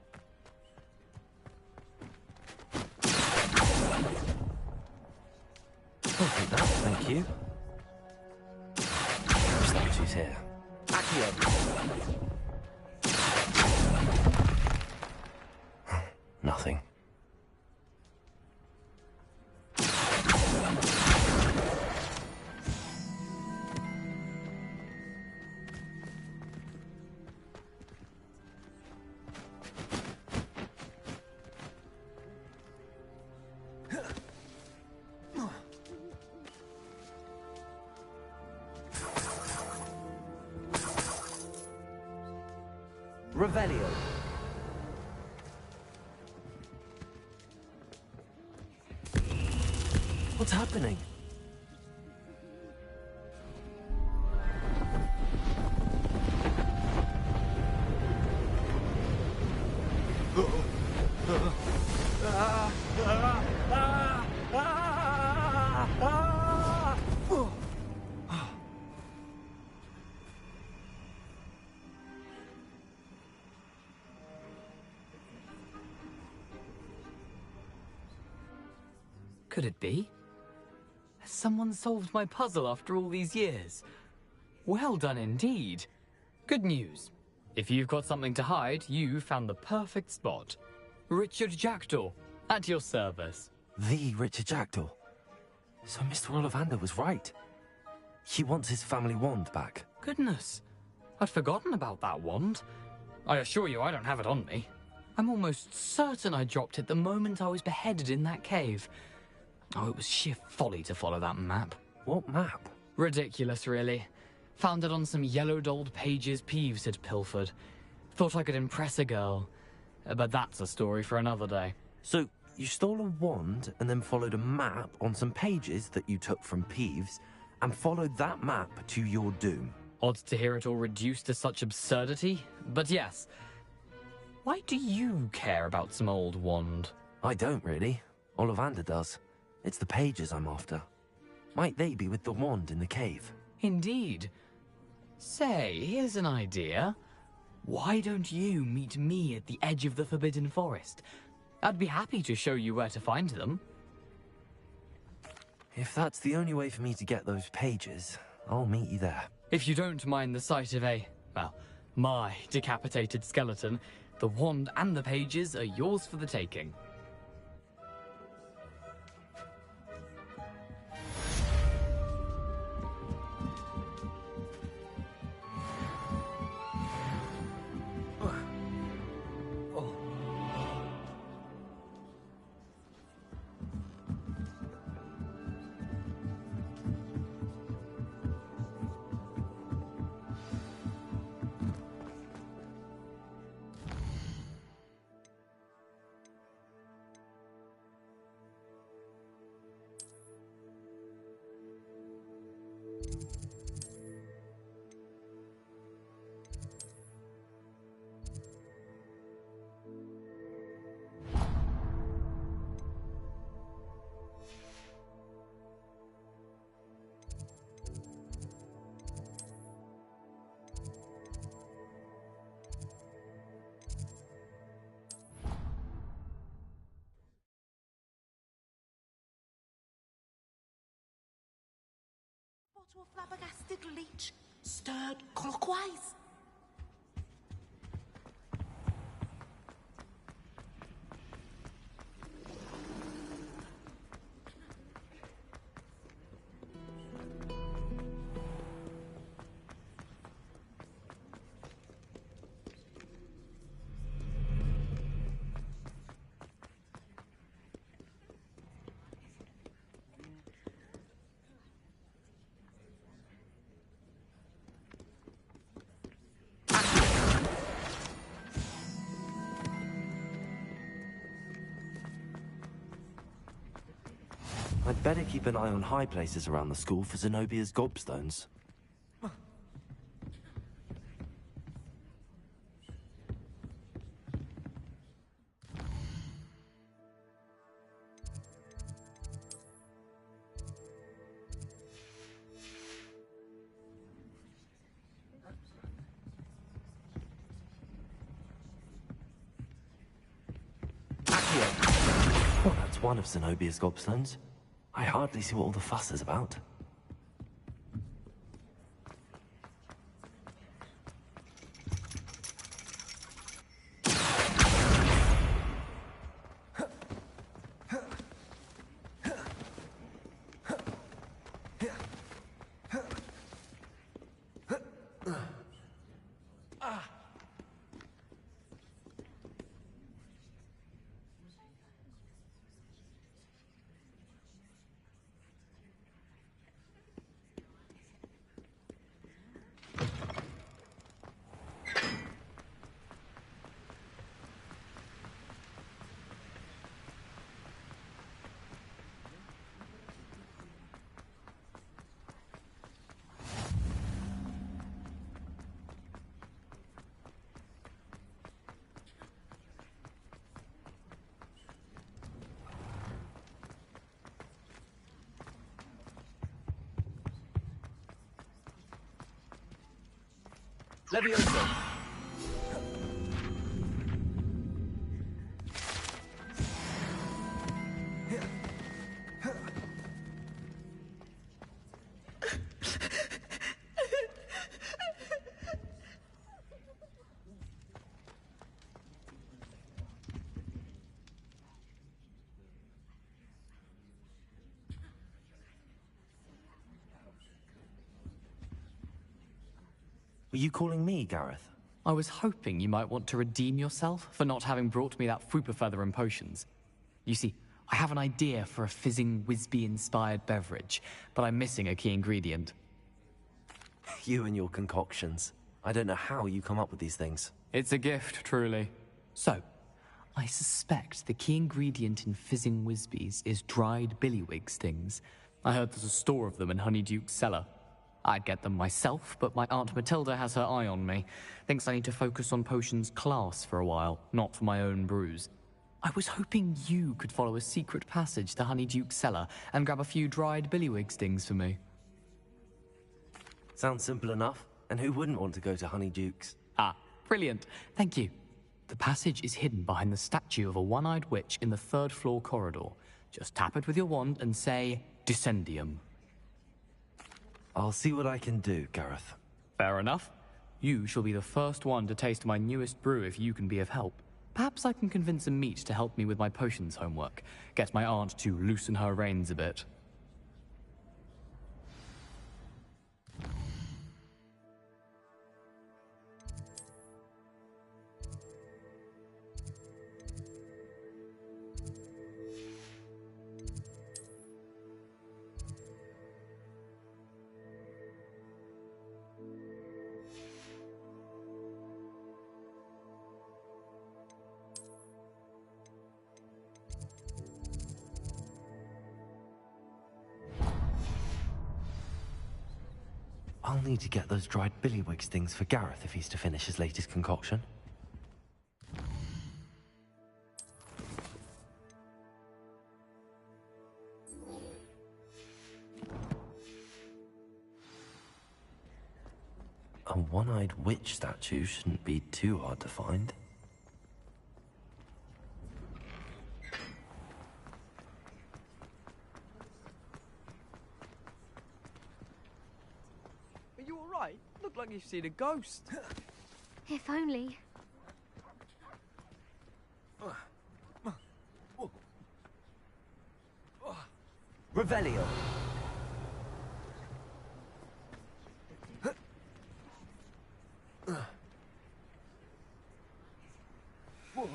I'll take that, thank you. No statues here. Nothing. Revelio. What's happening? Could it be? Has someone solved my puzzle after all these years? Well done indeed. Good news. If you've got something to hide, you found the perfect spot. Richard Jackdaw, at your service. The Richard Jackdaw. So Mr. Ollivander was right. He wants his family wand back. Goodness, I'd forgotten about that wand. I assure you I don't have it on me. I'm almost certain I dropped it the moment I was beheaded in that cave. Oh, it was sheer folly to follow that map. What map? Ridiculous, really. Found it on some yellowed old pages Peeves had pilfered. Thought I could impress a girl. But that's a story for another day. So, you stole a wand and then followed a map on some pages that you took from Peeves and followed that map to your doom. Odd to hear it all reduced to such absurdity, but yes. Why do you care about some old wand? I don't, really. Ollivander does. It's the pages I'm after. Might they be with the wand in the cave? Indeed. Say, here's an idea. Why don't you meet me at the edge of the Forbidden Forest? I'd be happy to show you where to find them. If that's the only way for me to get those pages, I'll meet you there. If you don't mind the sight of my decapitated skeleton, the wand and the pages are yours for the taking. To a flabbergasted leech, stirred clockwise. I'd better keep an eye on high places around the school for Zenobia's gobstones. Well, that's one of Zenobia's gobstones. I hardly see what all the fuss is about. Levioso! Were you calling me, Gareth? I was hoping you might want to redeem yourself for not having brought me that Fupa feather and potions. You see, I have an idea for a fizzing Wisby-inspired beverage, but I'm missing a key ingredient. You and your concoctions. I don't know how you come up with these things. It's a gift, truly. So, I suspect the key ingredient in fizzing Wisbies is dried billywig stings. I heard there's a store of them in Honeyduke's cellar. I'd get them myself, but my Aunt Matilda has her eye on me. Thinks I need to focus on potions class for a while, not for my own brews. I was hoping you could follow a secret passage to Honeyduke's cellar and grab a few dried billywig stings for me. Sounds simple enough. And who wouldn't want to go to Honeyduke's? Ah, brilliant. Thank you. The passage is hidden behind the statue of a one-eyed witch in the third-floor corridor. Just tap it with your wand and say, Descendium. I'll see what I can do, Gareth. Fair enough. You shall be the first one to taste my newest brew if you can be of help. Perhaps I can convince a meat to help me with my potions homework. Get my aunt to loosen her reins a bit. I'll need to get those dried billywigs things for Gareth if he's to finish his latest concoction. A one-eyed witch statue shouldn't be too hard to find. Are you alright? Look like you've seen a ghost. If only. Revelio. Whoa.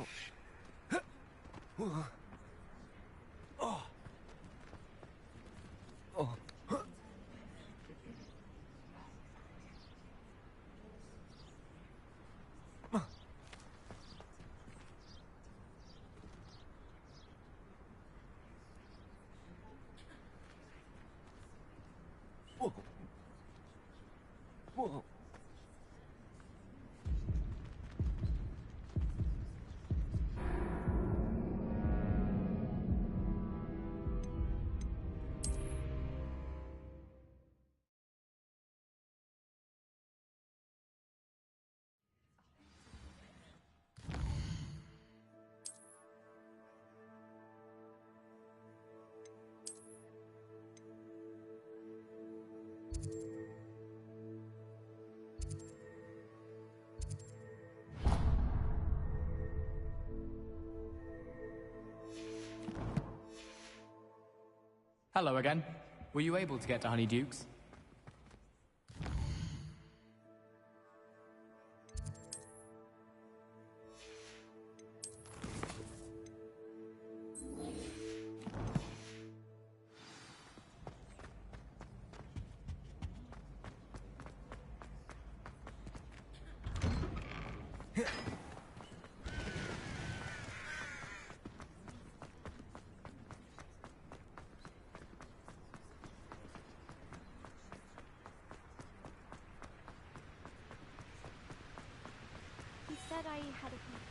Hello again. Were you able to get to Honeyduke's? He said I had a complaint.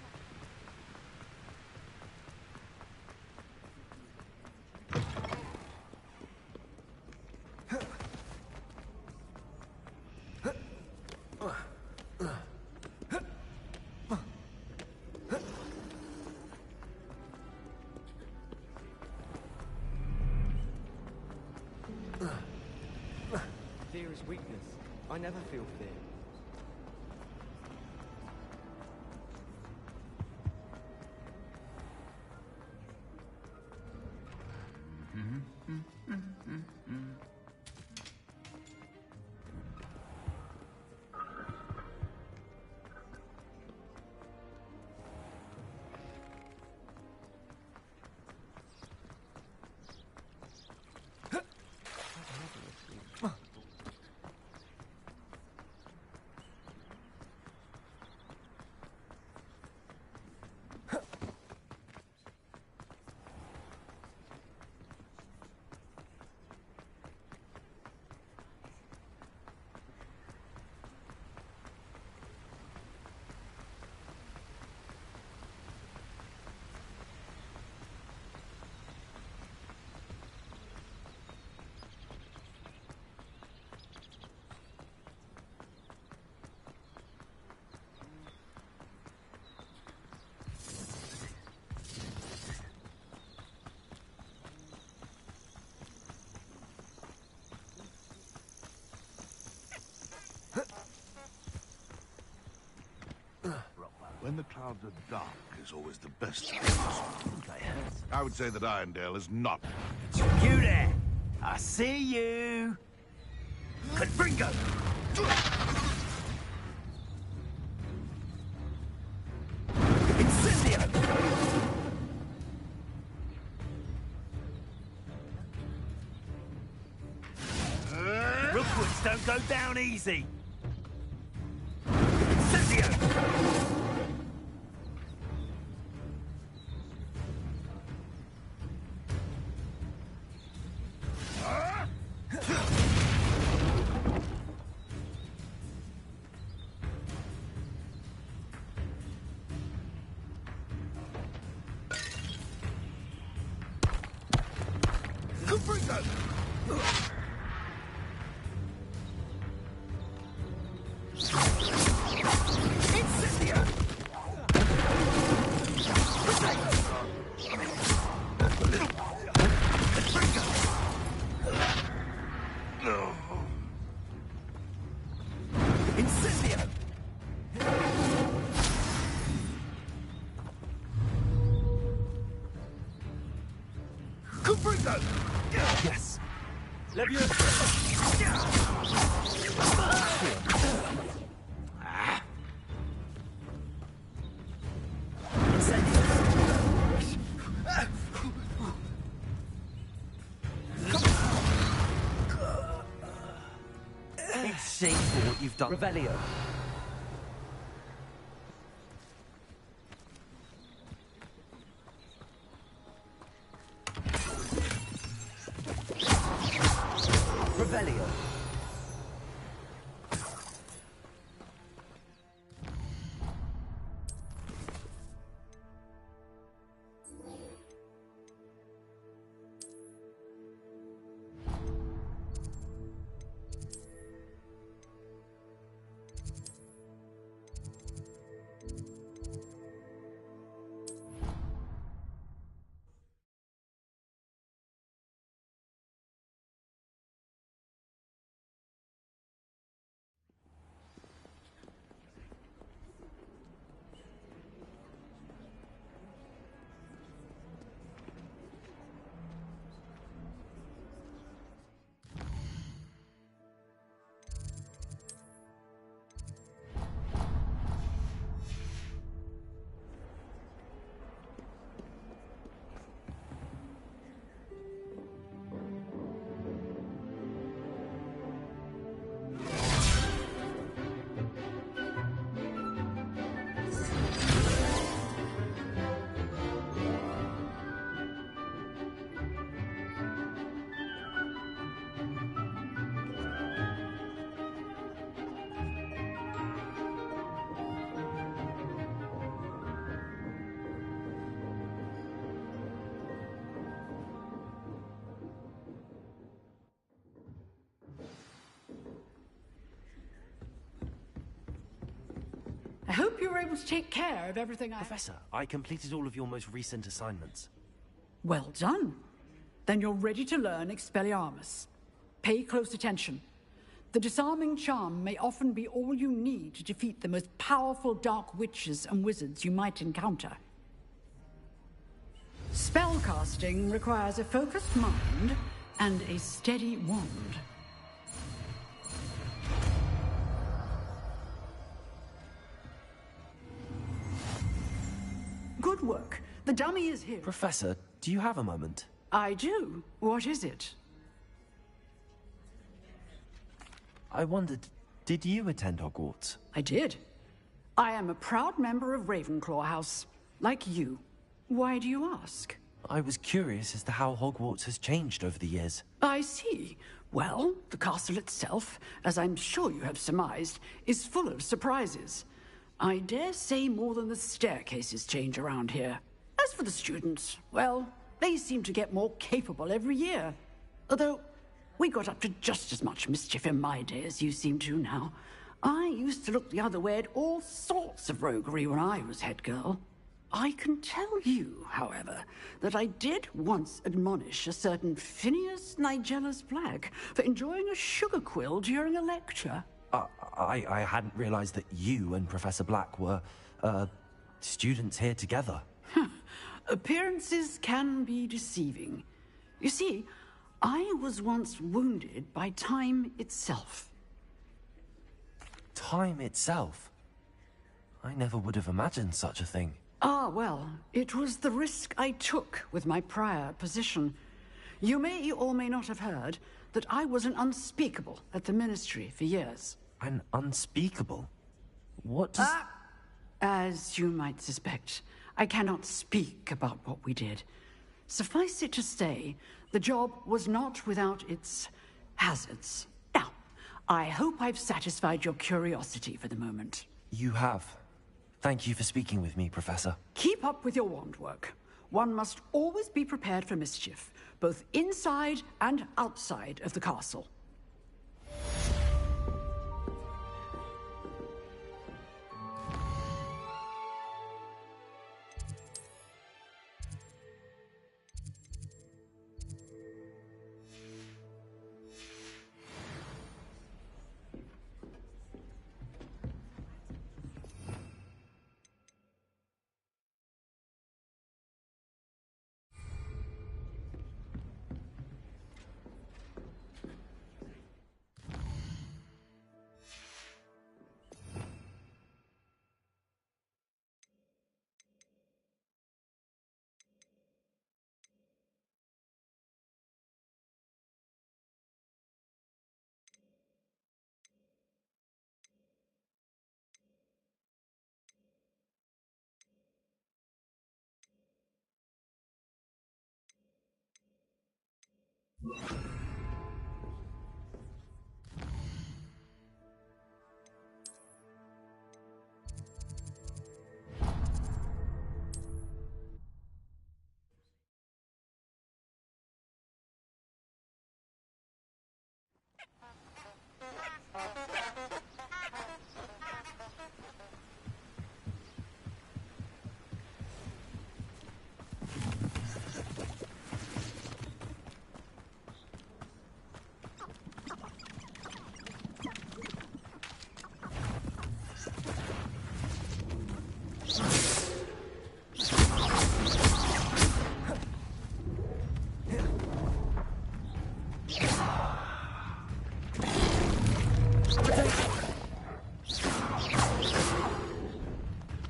Fear is weakness. I never feel fear. When the clouds are dark is always the best time. I would say that Irondale is not. You there! I see you! Confringo! Incendio! Rookwoods don't go down easy! Incendio! Comprito! Yes. It's shameful what you've done. Revelio. Revelio. I hope you were able to take care of everything Professor, I completed all of your most recent assignments. Well done. Then you're ready to learn Expelliarmus. Pay close attention. The disarming charm may often be all you need to defeat the most powerful dark witches and wizards you might encounter. Spellcasting requires a focused mind and a steady wand. Good work. The dummy is here. Professor, do you have a moment? I do. What is it? I wondered, did you attend Hogwarts? I did. I am a proud member of Ravenclaw House, like you. Why do you ask? I was curious as to how Hogwarts has changed over the years. I see. Well, the castle itself, as I'm sure you have surmised, is full of surprises. I dare say more than the staircases change around here. As for the students, well, they seem to get more capable every year. Although, we got up to just as much mischief in my day as you seem to now. I used to look the other way at all sorts of roguery when I was head girl. I can tell you, however, that I did once admonish a certain Phineas Nigellus Black for enjoying a sugar quill during a lecture. I hadn't realized that you and Professor Black were, students here together. Appearances can be deceiving. You see, I was once wounded by time itself. Time itself? I never would have imagined such a thing. Ah, well, it was the risk I took with my prior position. You may or may not have heard that I was an unspeakable at the Ministry for years. An unspeakable? What does... As you might suspect, I cannot speak about what we did. Suffice it to say, the job was not without its hazards. Now, I hope I've satisfied your curiosity for the moment. You have. Thank you for speaking with me, Professor. Keep up with your wand work. One must always be prepared for mischief, both inside and outside of the castle.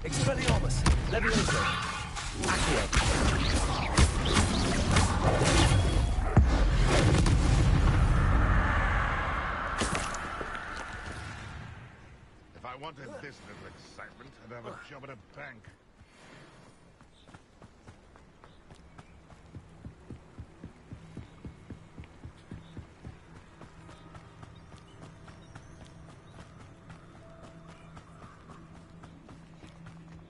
Expelliarmus! Levioso! Accio! If I wanted this little excitement, I'd have a job at a bank.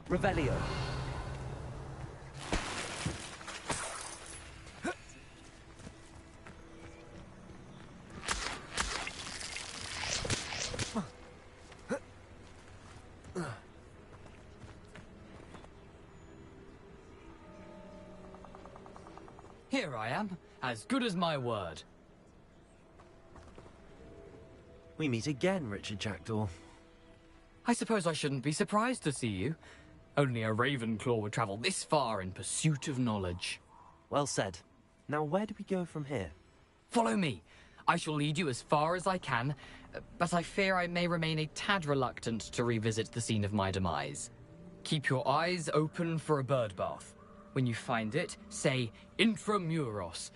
Revelio. Here I am, as good as my word. We meet again, Richard Jackdaw. I suppose I shouldn't be surprised to see you. Only a ravenclaw would travel this far in pursuit of knowledge. Well said. Now where do we go from here? Follow me. I shall lead you as far as I can, but I fear I may remain a tad reluctant to revisit the scene of my demise. Keep your eyes open for a bird bath. When you find it, say intramuros.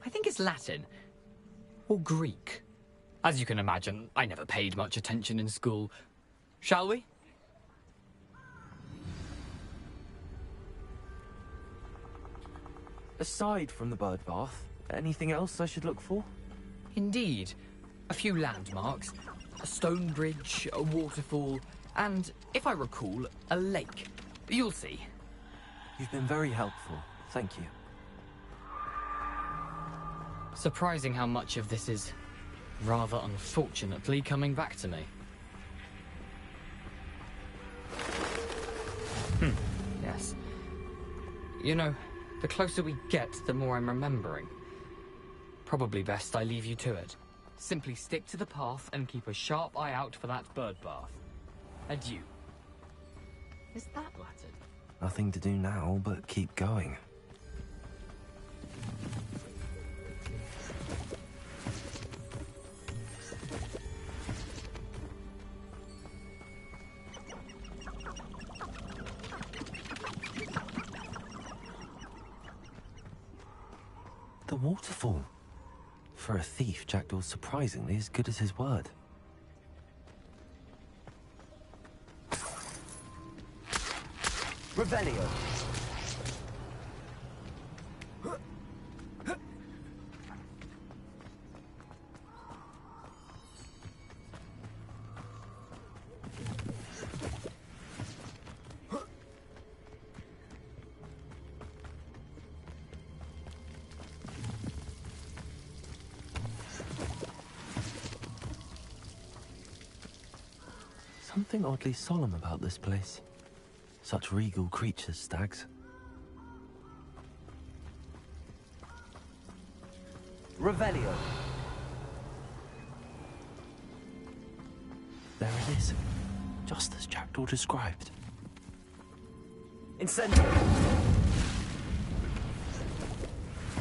I think it's Latin. Or Greek. As you can imagine, I never paid much attention in school. Shall we? Aside from the bird bath, anything else I should look for? Indeed. A few landmarks. A stone bridge, a waterfall, and, if I recall, a lake. You'll see. You've been very helpful. Thank you. Surprising how much of this is, rather unfortunately, coming back to me. Yes. You know, the closer we get, the more I'm remembering. Probably best I leave you to it. Simply stick to the path and keep a sharp eye out for that bird bath. Adieu. Is that Latin? Nothing to do now but keep going. The waterfall. For a thief, Jackdaw's surprisingly as good as his word. Revelio. Something oddly solemn about this place. Such regal creatures, stags. Revelio. There it is. Just as Jackdaw described. Incendio.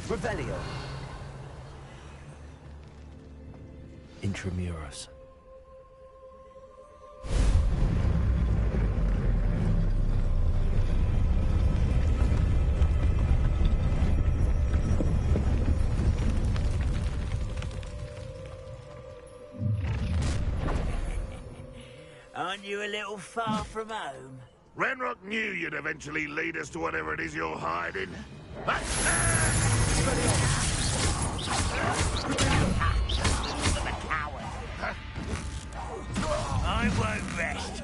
Revelio. Intramuros. Aren't you a little far from home? Ranrock knew you'd eventually lead us to whatever it is you're hiding. I won't rest.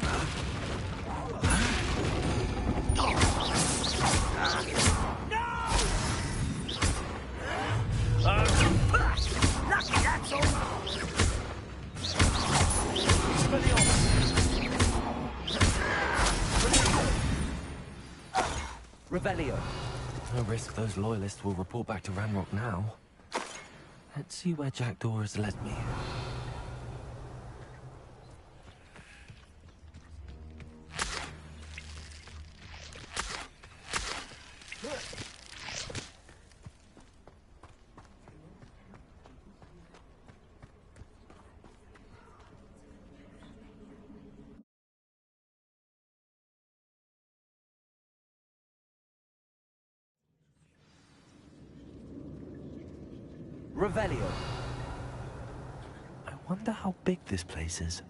Lucky that's all. Revelio. No risk those loyalists will report back to Ranrock now. Let's see where Jackdaw has led me. Revelio. I wonder how big this place is.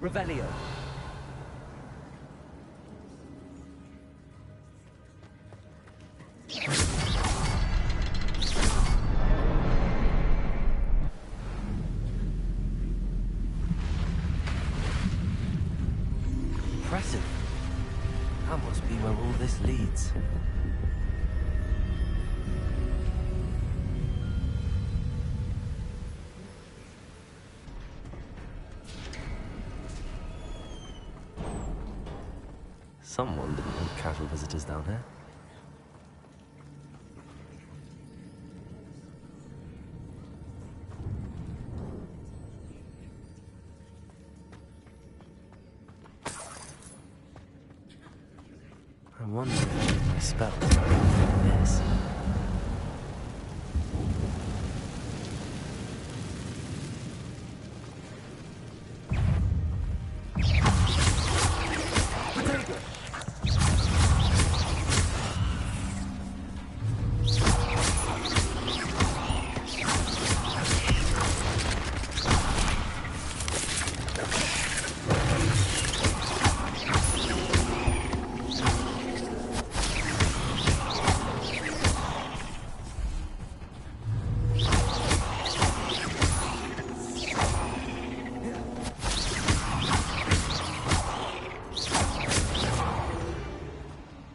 Revelio. Impressive. That must be where all this leads. Someone didn't want casual visitors down here. I wonder if my spells are this.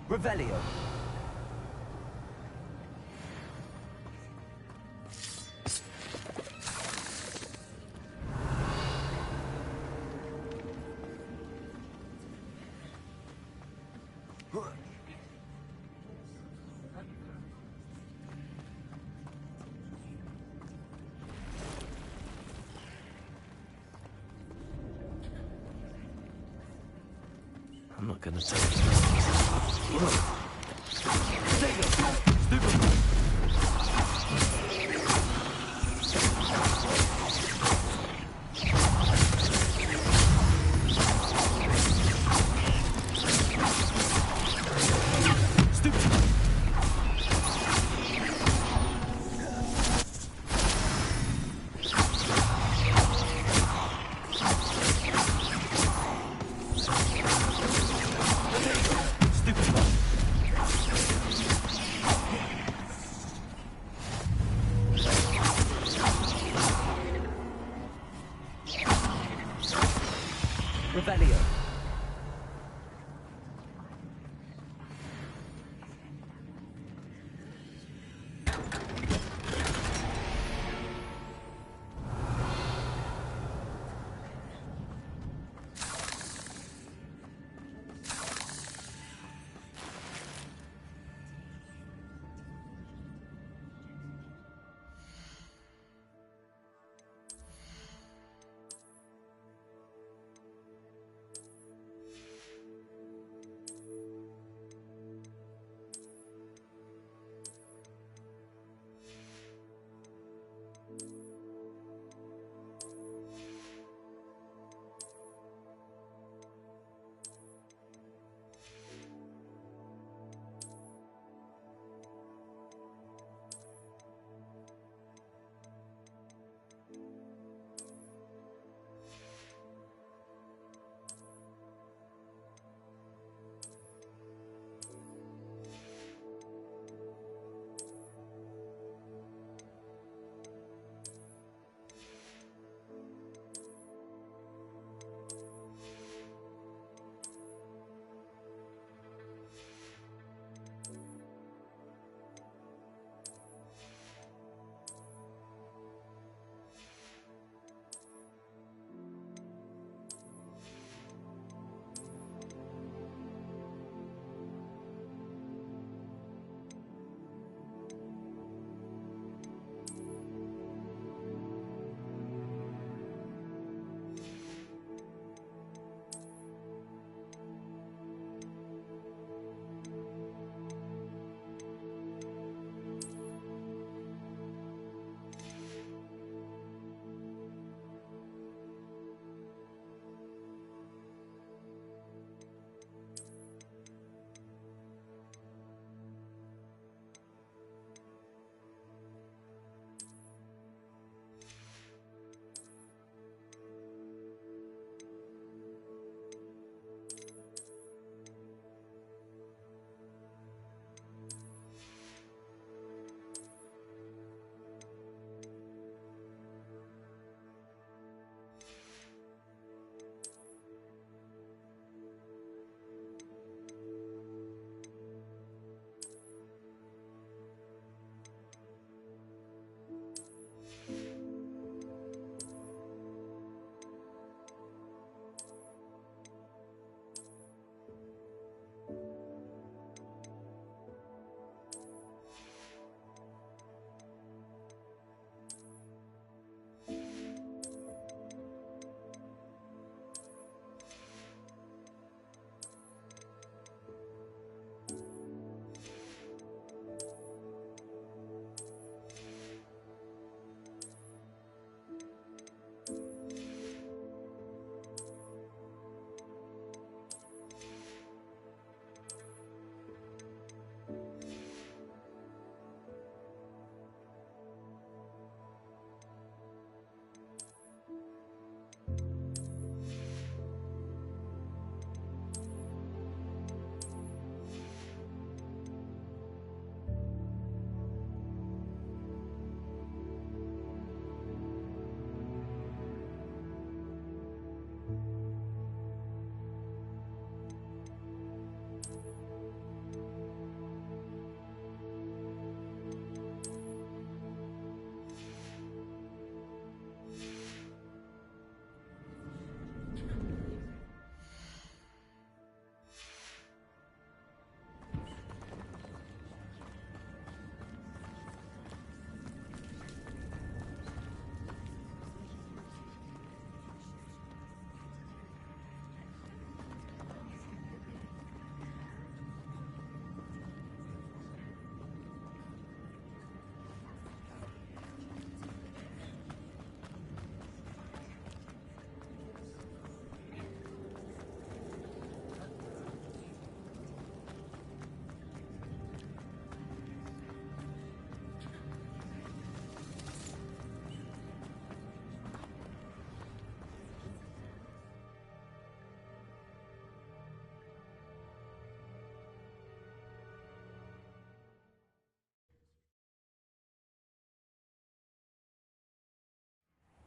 Revelio. I'm not gonna take it. Revelio.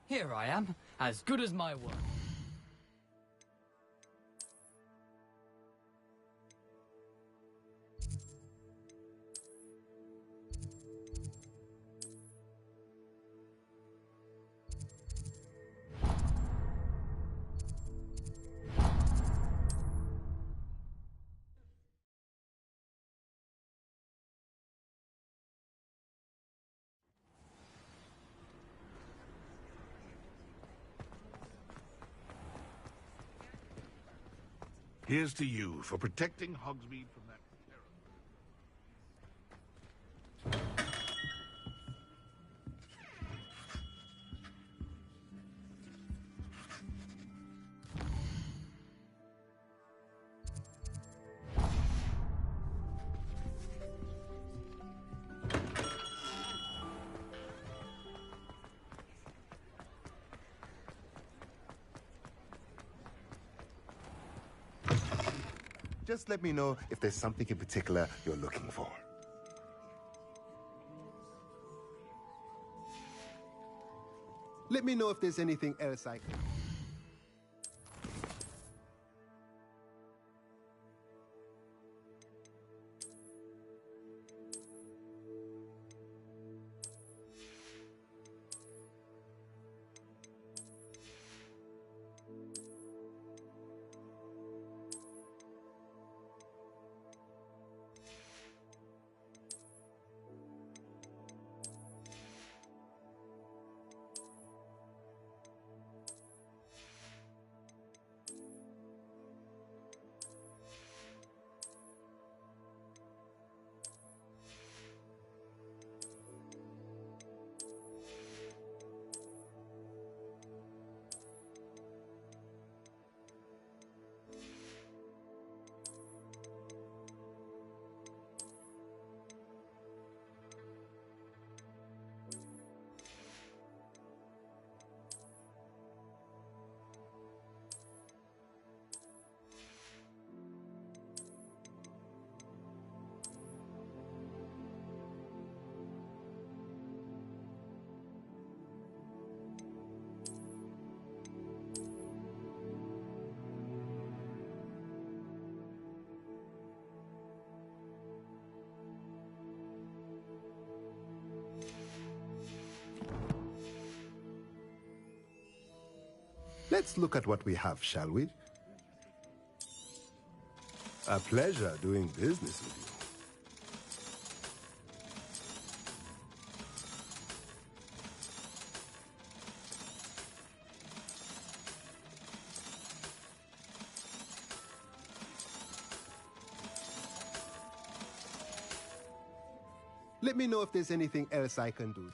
Here I am, as good as my word. Here's to you for protecting Hogsmeade from that terror. Just let me know if there's something in particular you're looking for. Let me know if there's anything else I can... Let's look at what we have, shall we? A pleasure doing business with you. Let me know if there's anything else I can do.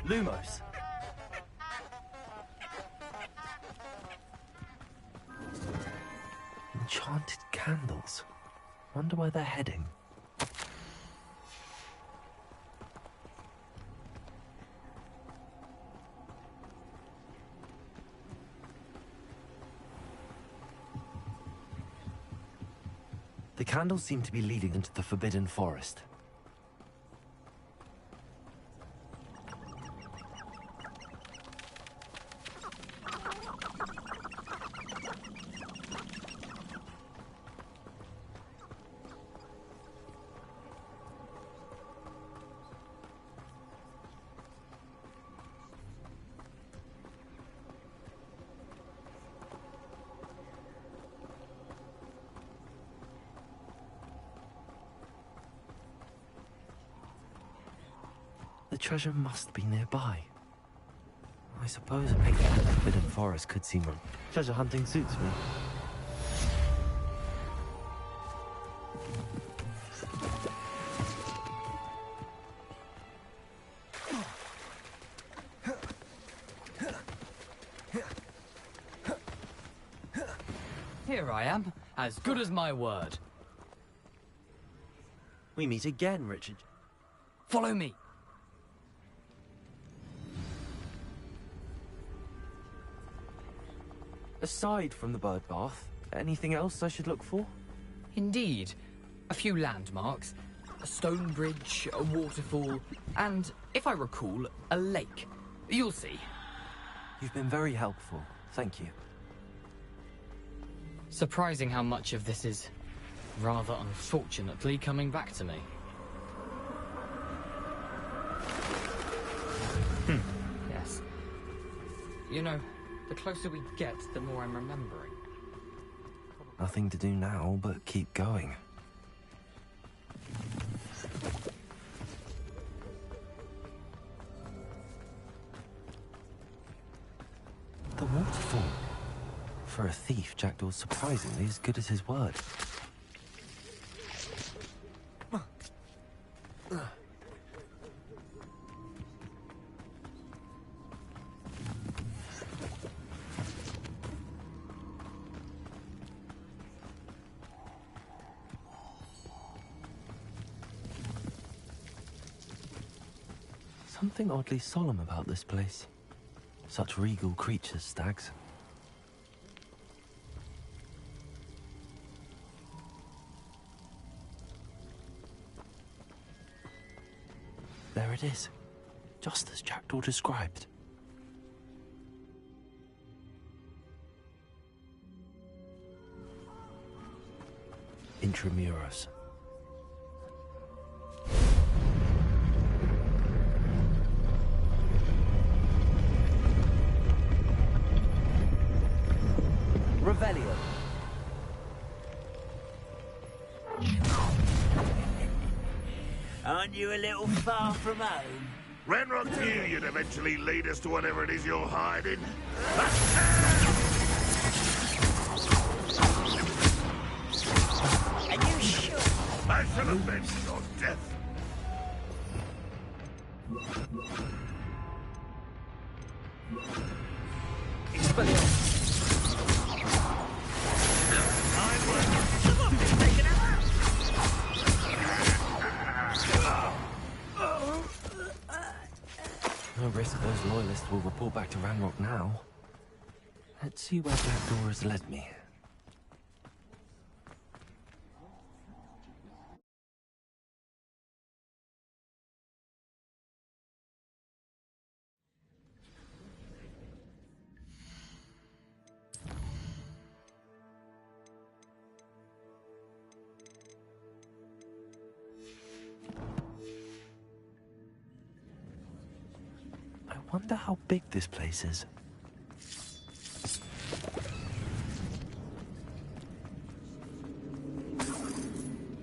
Lumos. Enchanted candles. Wonder where they're heading. The candles seem to be leading into the Forbidden Forest. The treasure must be nearby. I suppose making it the Forbidden Forest could seem wrong. Treasure hunting suits me. Here I am, as good as my word. We meet again, Richard. Follow me. Aside from the bird bath, anything else I should look for? Indeed. A few landmarks. A stone bridge, a waterfall, and, if I recall, a lake. You'll see. You've been very helpful. Thank you. Surprising how much of this is, rather unfortunately, coming back to me. Yes. You know, the closer we get, the more I'm remembering. Nothing to do now but keep going. The waterfall. For a thief, Jackdaw's surprisingly as good as his word. Something oddly solemn about this place. Such regal creatures, stags. There it is, just as Jackdaw described. Intramuros. Revelio. Aren't you a little far from home? Ranrock knew you'd eventually lead us to whatever it is you're hiding. Are you sure? I shall avenge your death. No risk those loyalists will report back to Ranrock now. Let's see where Jackdaw has led me. I wonder how big this place is.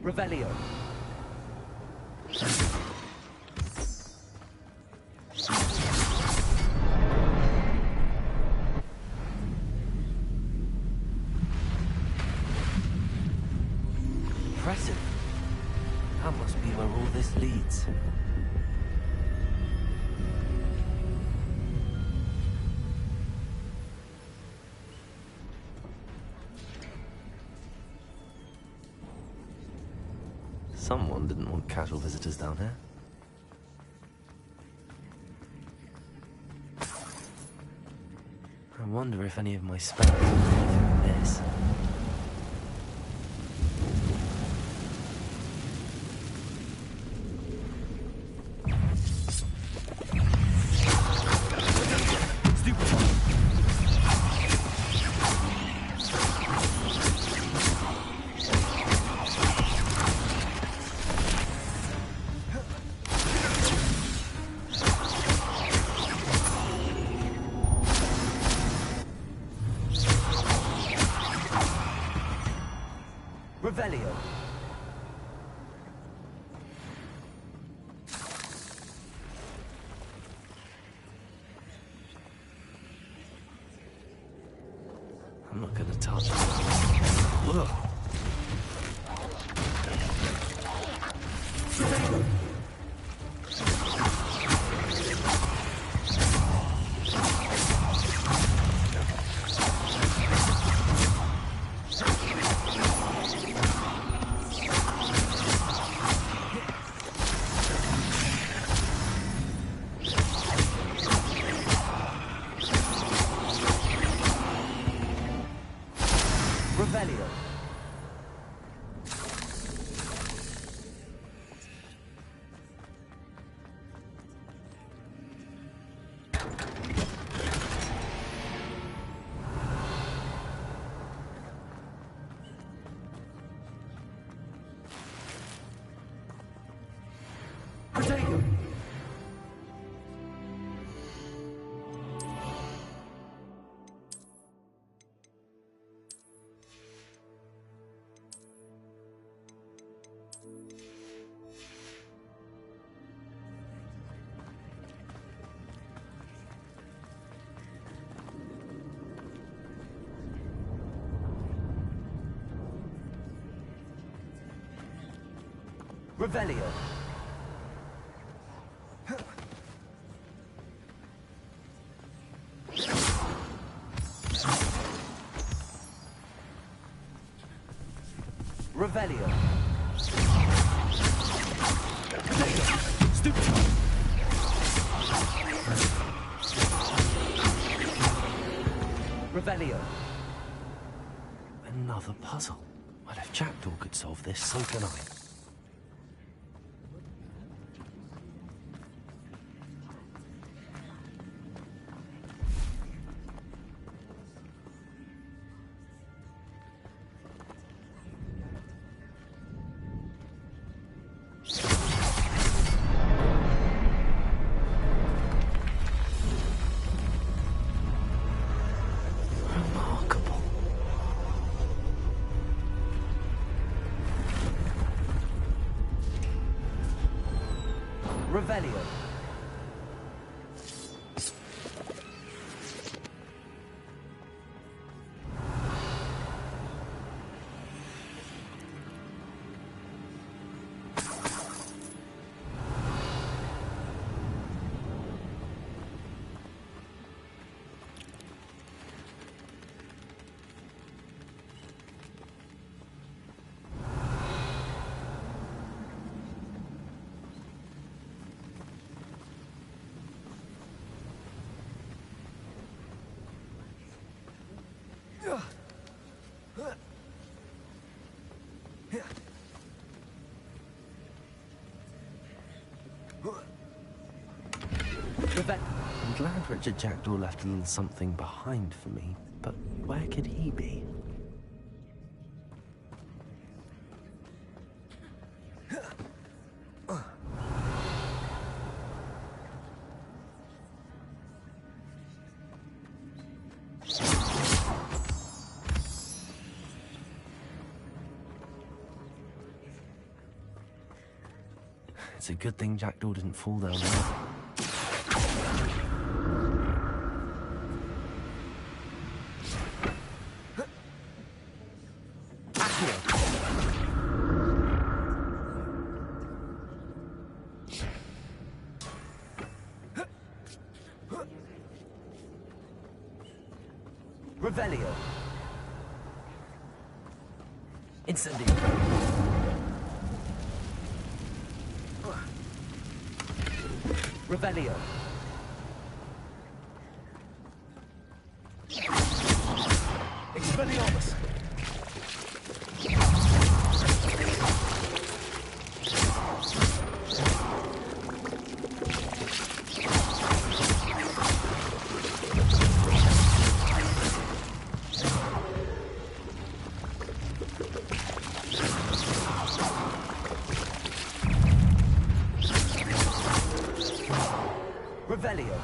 Revelio. Impressive. That must be where all this leads. Someone didn't want casual visitors down here. I wonder if any of my spells are through this. Revelio. I'm not gonna touch it. Ugh. Revelio. Revelio. Stupid. Revelio. Another puzzle. Well, if Jackdaw could solve this, so can I. Revelio. I'm glad Richard Jackdaw left a little something behind for me, but where could he be? It's a good thing Jackdaw didn't fall down there. Revelio. Incendio. Revelio. Expelliarmus. Revelio.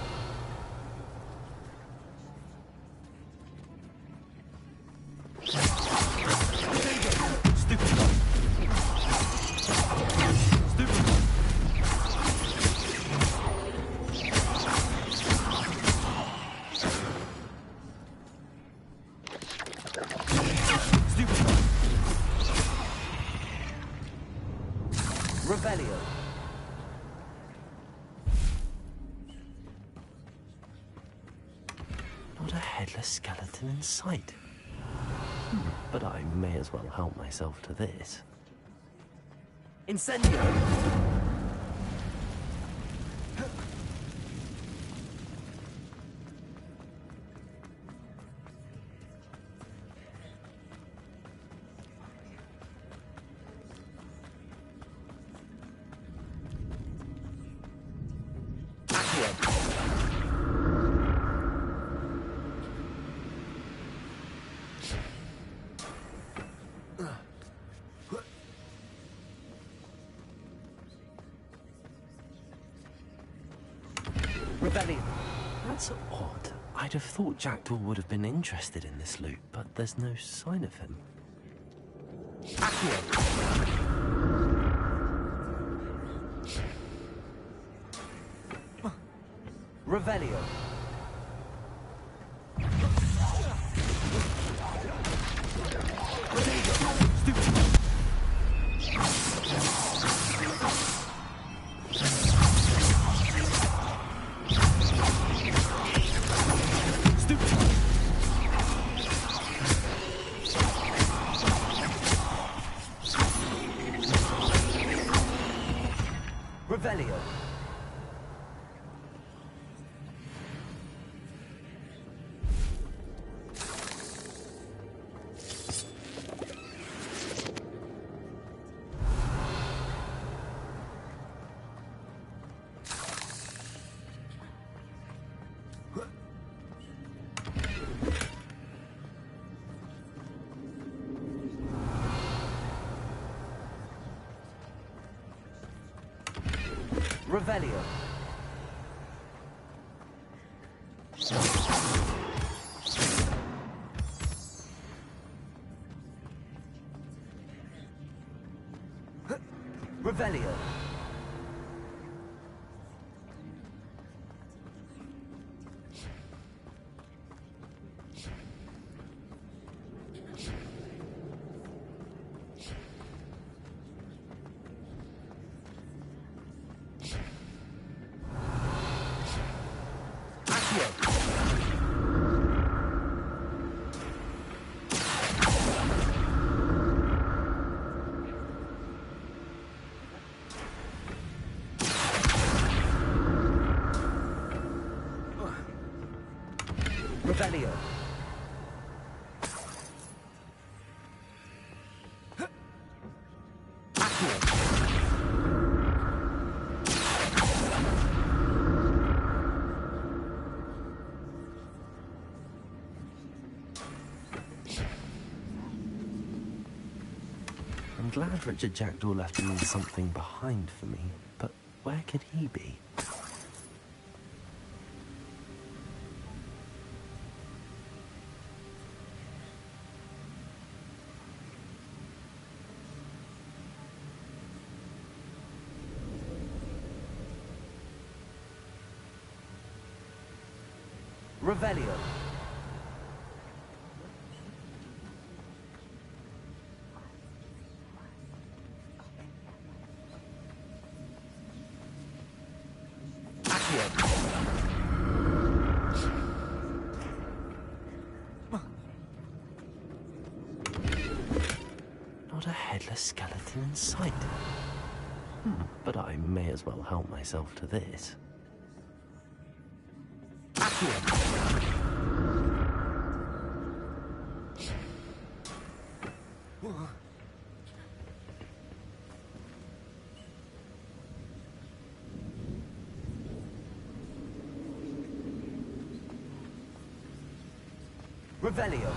Revelio. Not a headless skeleton in sight. But I may as well help myself to this. Incendio! Rebellion. That's odd. I'd have thought Jackdaw would have been interested in this loot, but there's no sign of him. Accio. Revelio. Revelio. Revelio. Revelio. I'm glad Richard Jackdaw left a little something behind for me, but where could he be? Revelio. Not a headless skeleton in sight. But I may as well help myself to this. Revelio.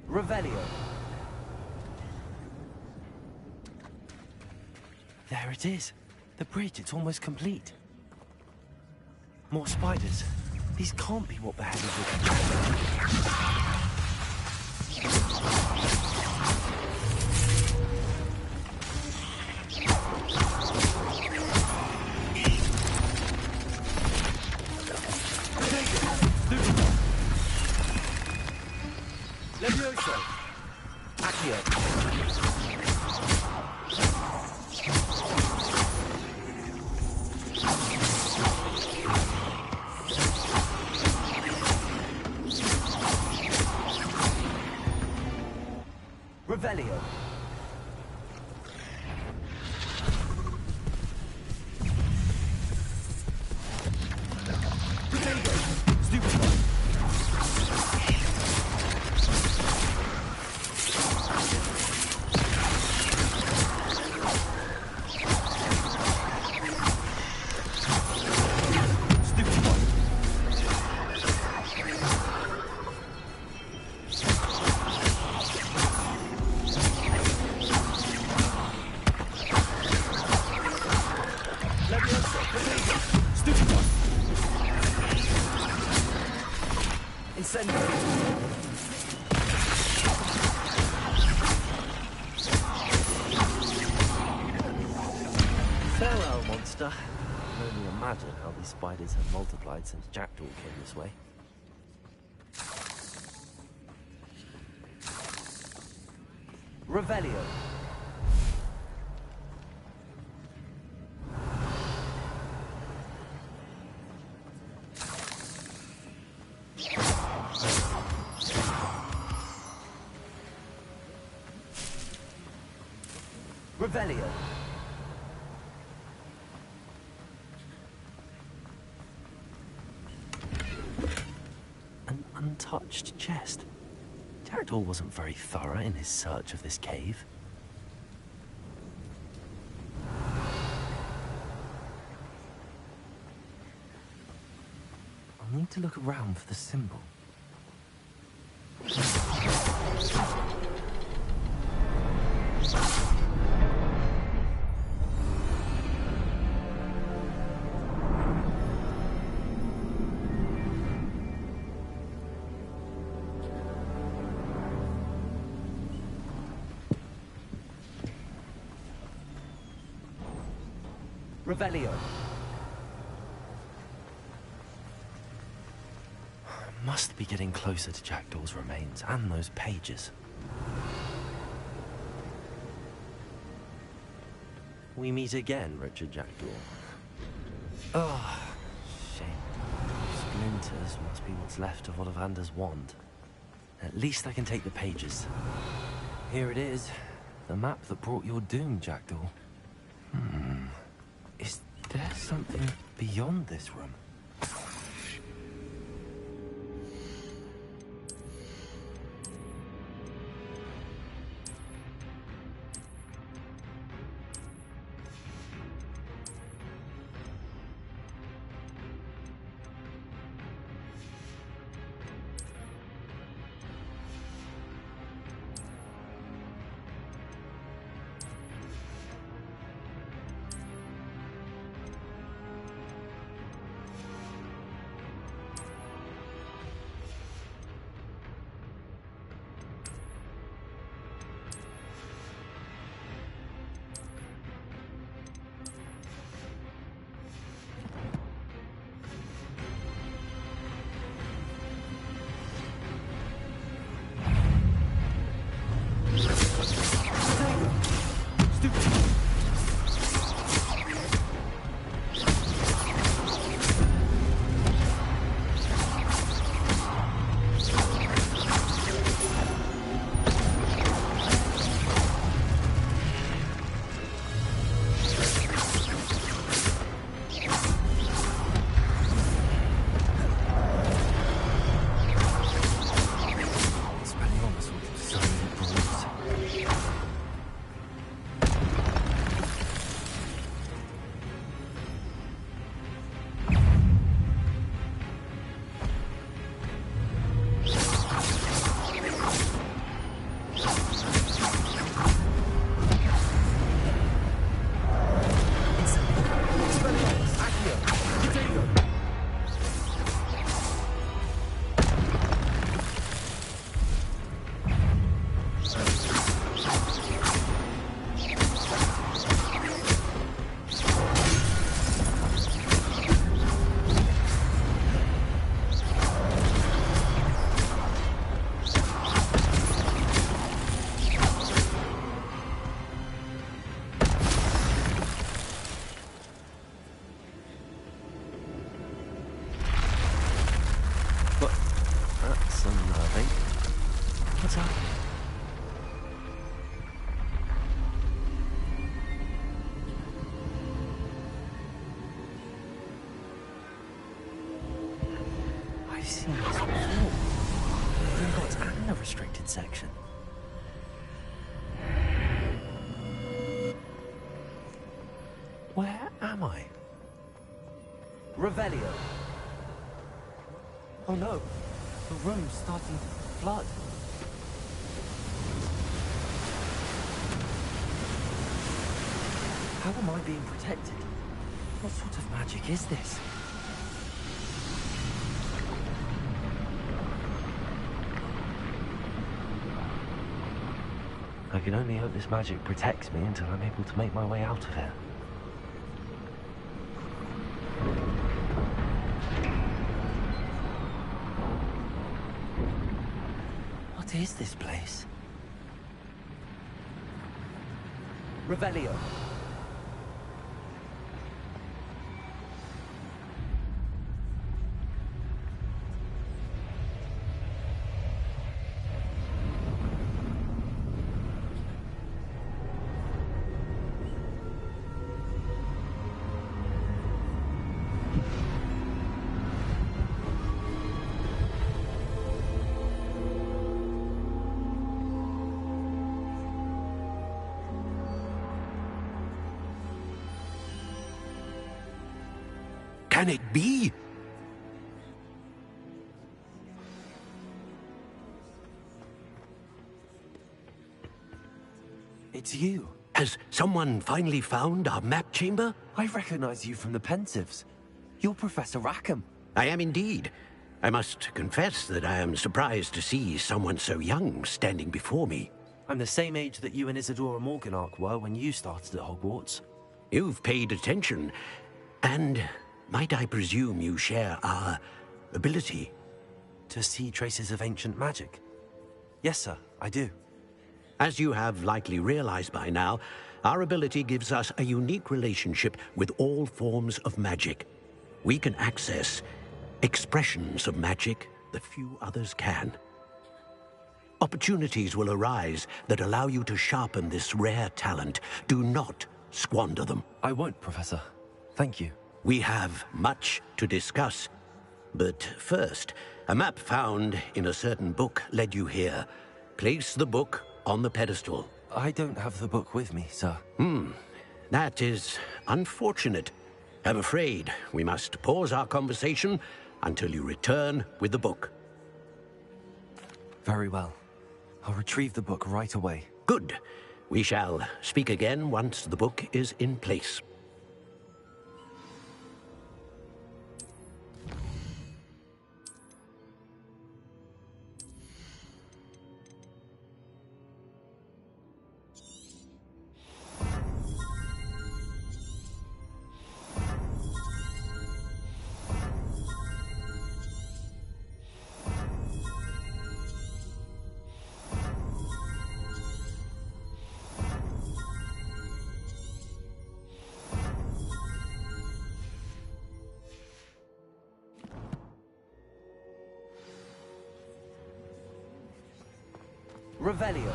Revelio. There it is. The bridge, it's almost complete. More spiders. These can't be what beheaded with. Revelio. Farewell, monster. I can only imagine how these spiders have multiplied since Jackdaw came this way. Revelio. Revelio. An untouched chest. Jackdaw wasn't very thorough in his search of this cave. I'll need to look around for the symbol. Revelio. Must be getting closer to Jackdaw's remains and those pages. We meet again, Richard Jackdaw. Oh, shame. Splinters must be what's left of Ollivander's wand. At least I can take the pages. Here it is. The map that brought your doom, Jackdaw. Is there something beyond this room? What's up? I've seen this before. Gringotts and the restricted section. Where am I? Revelio. Oh no, the room's starting to flood. How am I being protected? What sort of magic is this? I can only hope this magic protects me until I'm able to make my way out of here. What is this place? Revelio. Can it be? It's you. Has someone finally found our map chamber? I recognize you from the Pensieves. You're Professor Rackham. I am indeed. I must confess that I am surprised to see someone so young standing before me. I'm the same age that you and Isadora Morganach were when you started at Hogwarts. You've paid attention, and might I presume you share our ability? To see traces of ancient magic? Yes, sir, I do. As you have likely realized by now, our ability gives us a unique relationship with all forms of magic. We can access expressions of magic that few others can. Opportunities will arise that allow you to sharpen this rare talent. Do not squander them. I won't, Professor. Thank you. We have much to discuss. But first, a map found in a certain book led you here. Place the book on the pedestal. I don't have the book with me, sir. That is unfortunate. I'm afraid we must pause our conversation until you return with the book. Very well. I'll retrieve the book right away. Good. We shall speak again once the book is in place. Revelio.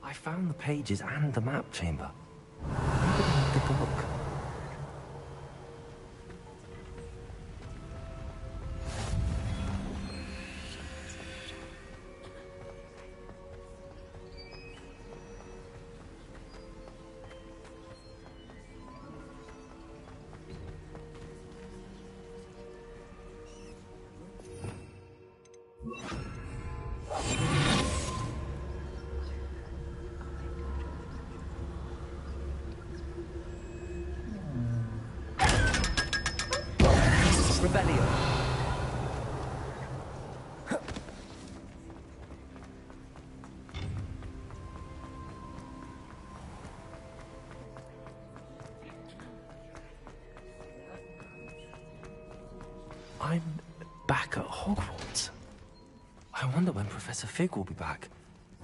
I found the pages and the map chamber. Why did I need the book? Revelio. I'm back at Hogwarts. I wonder when Professor Fig will be back.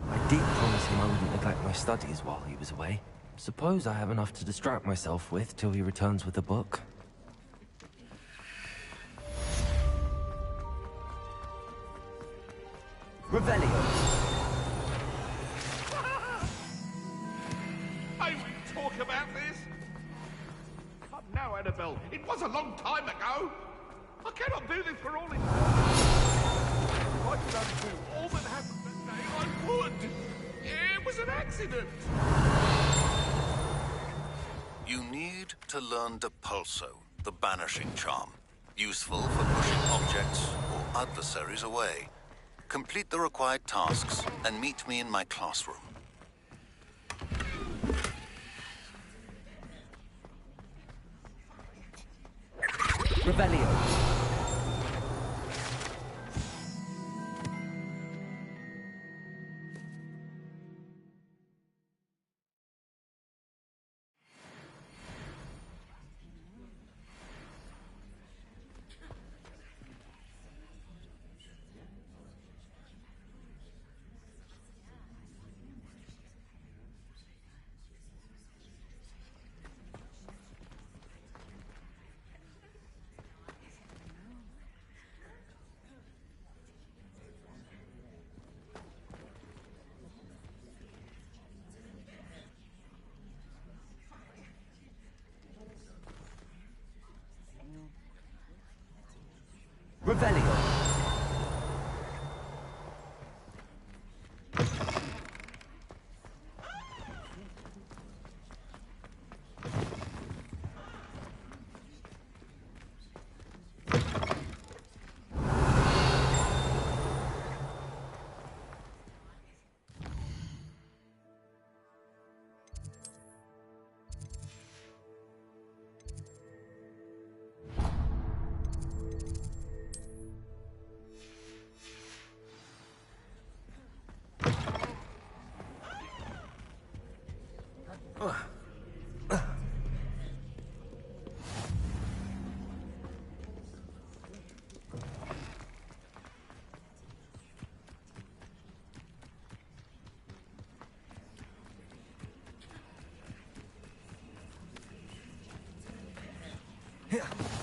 I did promise him I wouldn't neglect my studies while he was away. Suppose I have enough to distract myself with till he returns with the book. Revelio. I will talk about this. Come now, Annabelle. It was a long time ago. I cannot do this for all it. If I could undo all that happened that day, I would. It was an accident. You need to learn Depulso, the banishing charm. Useful for pushing objects or adversaries away. Complete the required tasks and meet me in my classroom. Revelio. Revelio. Yeah.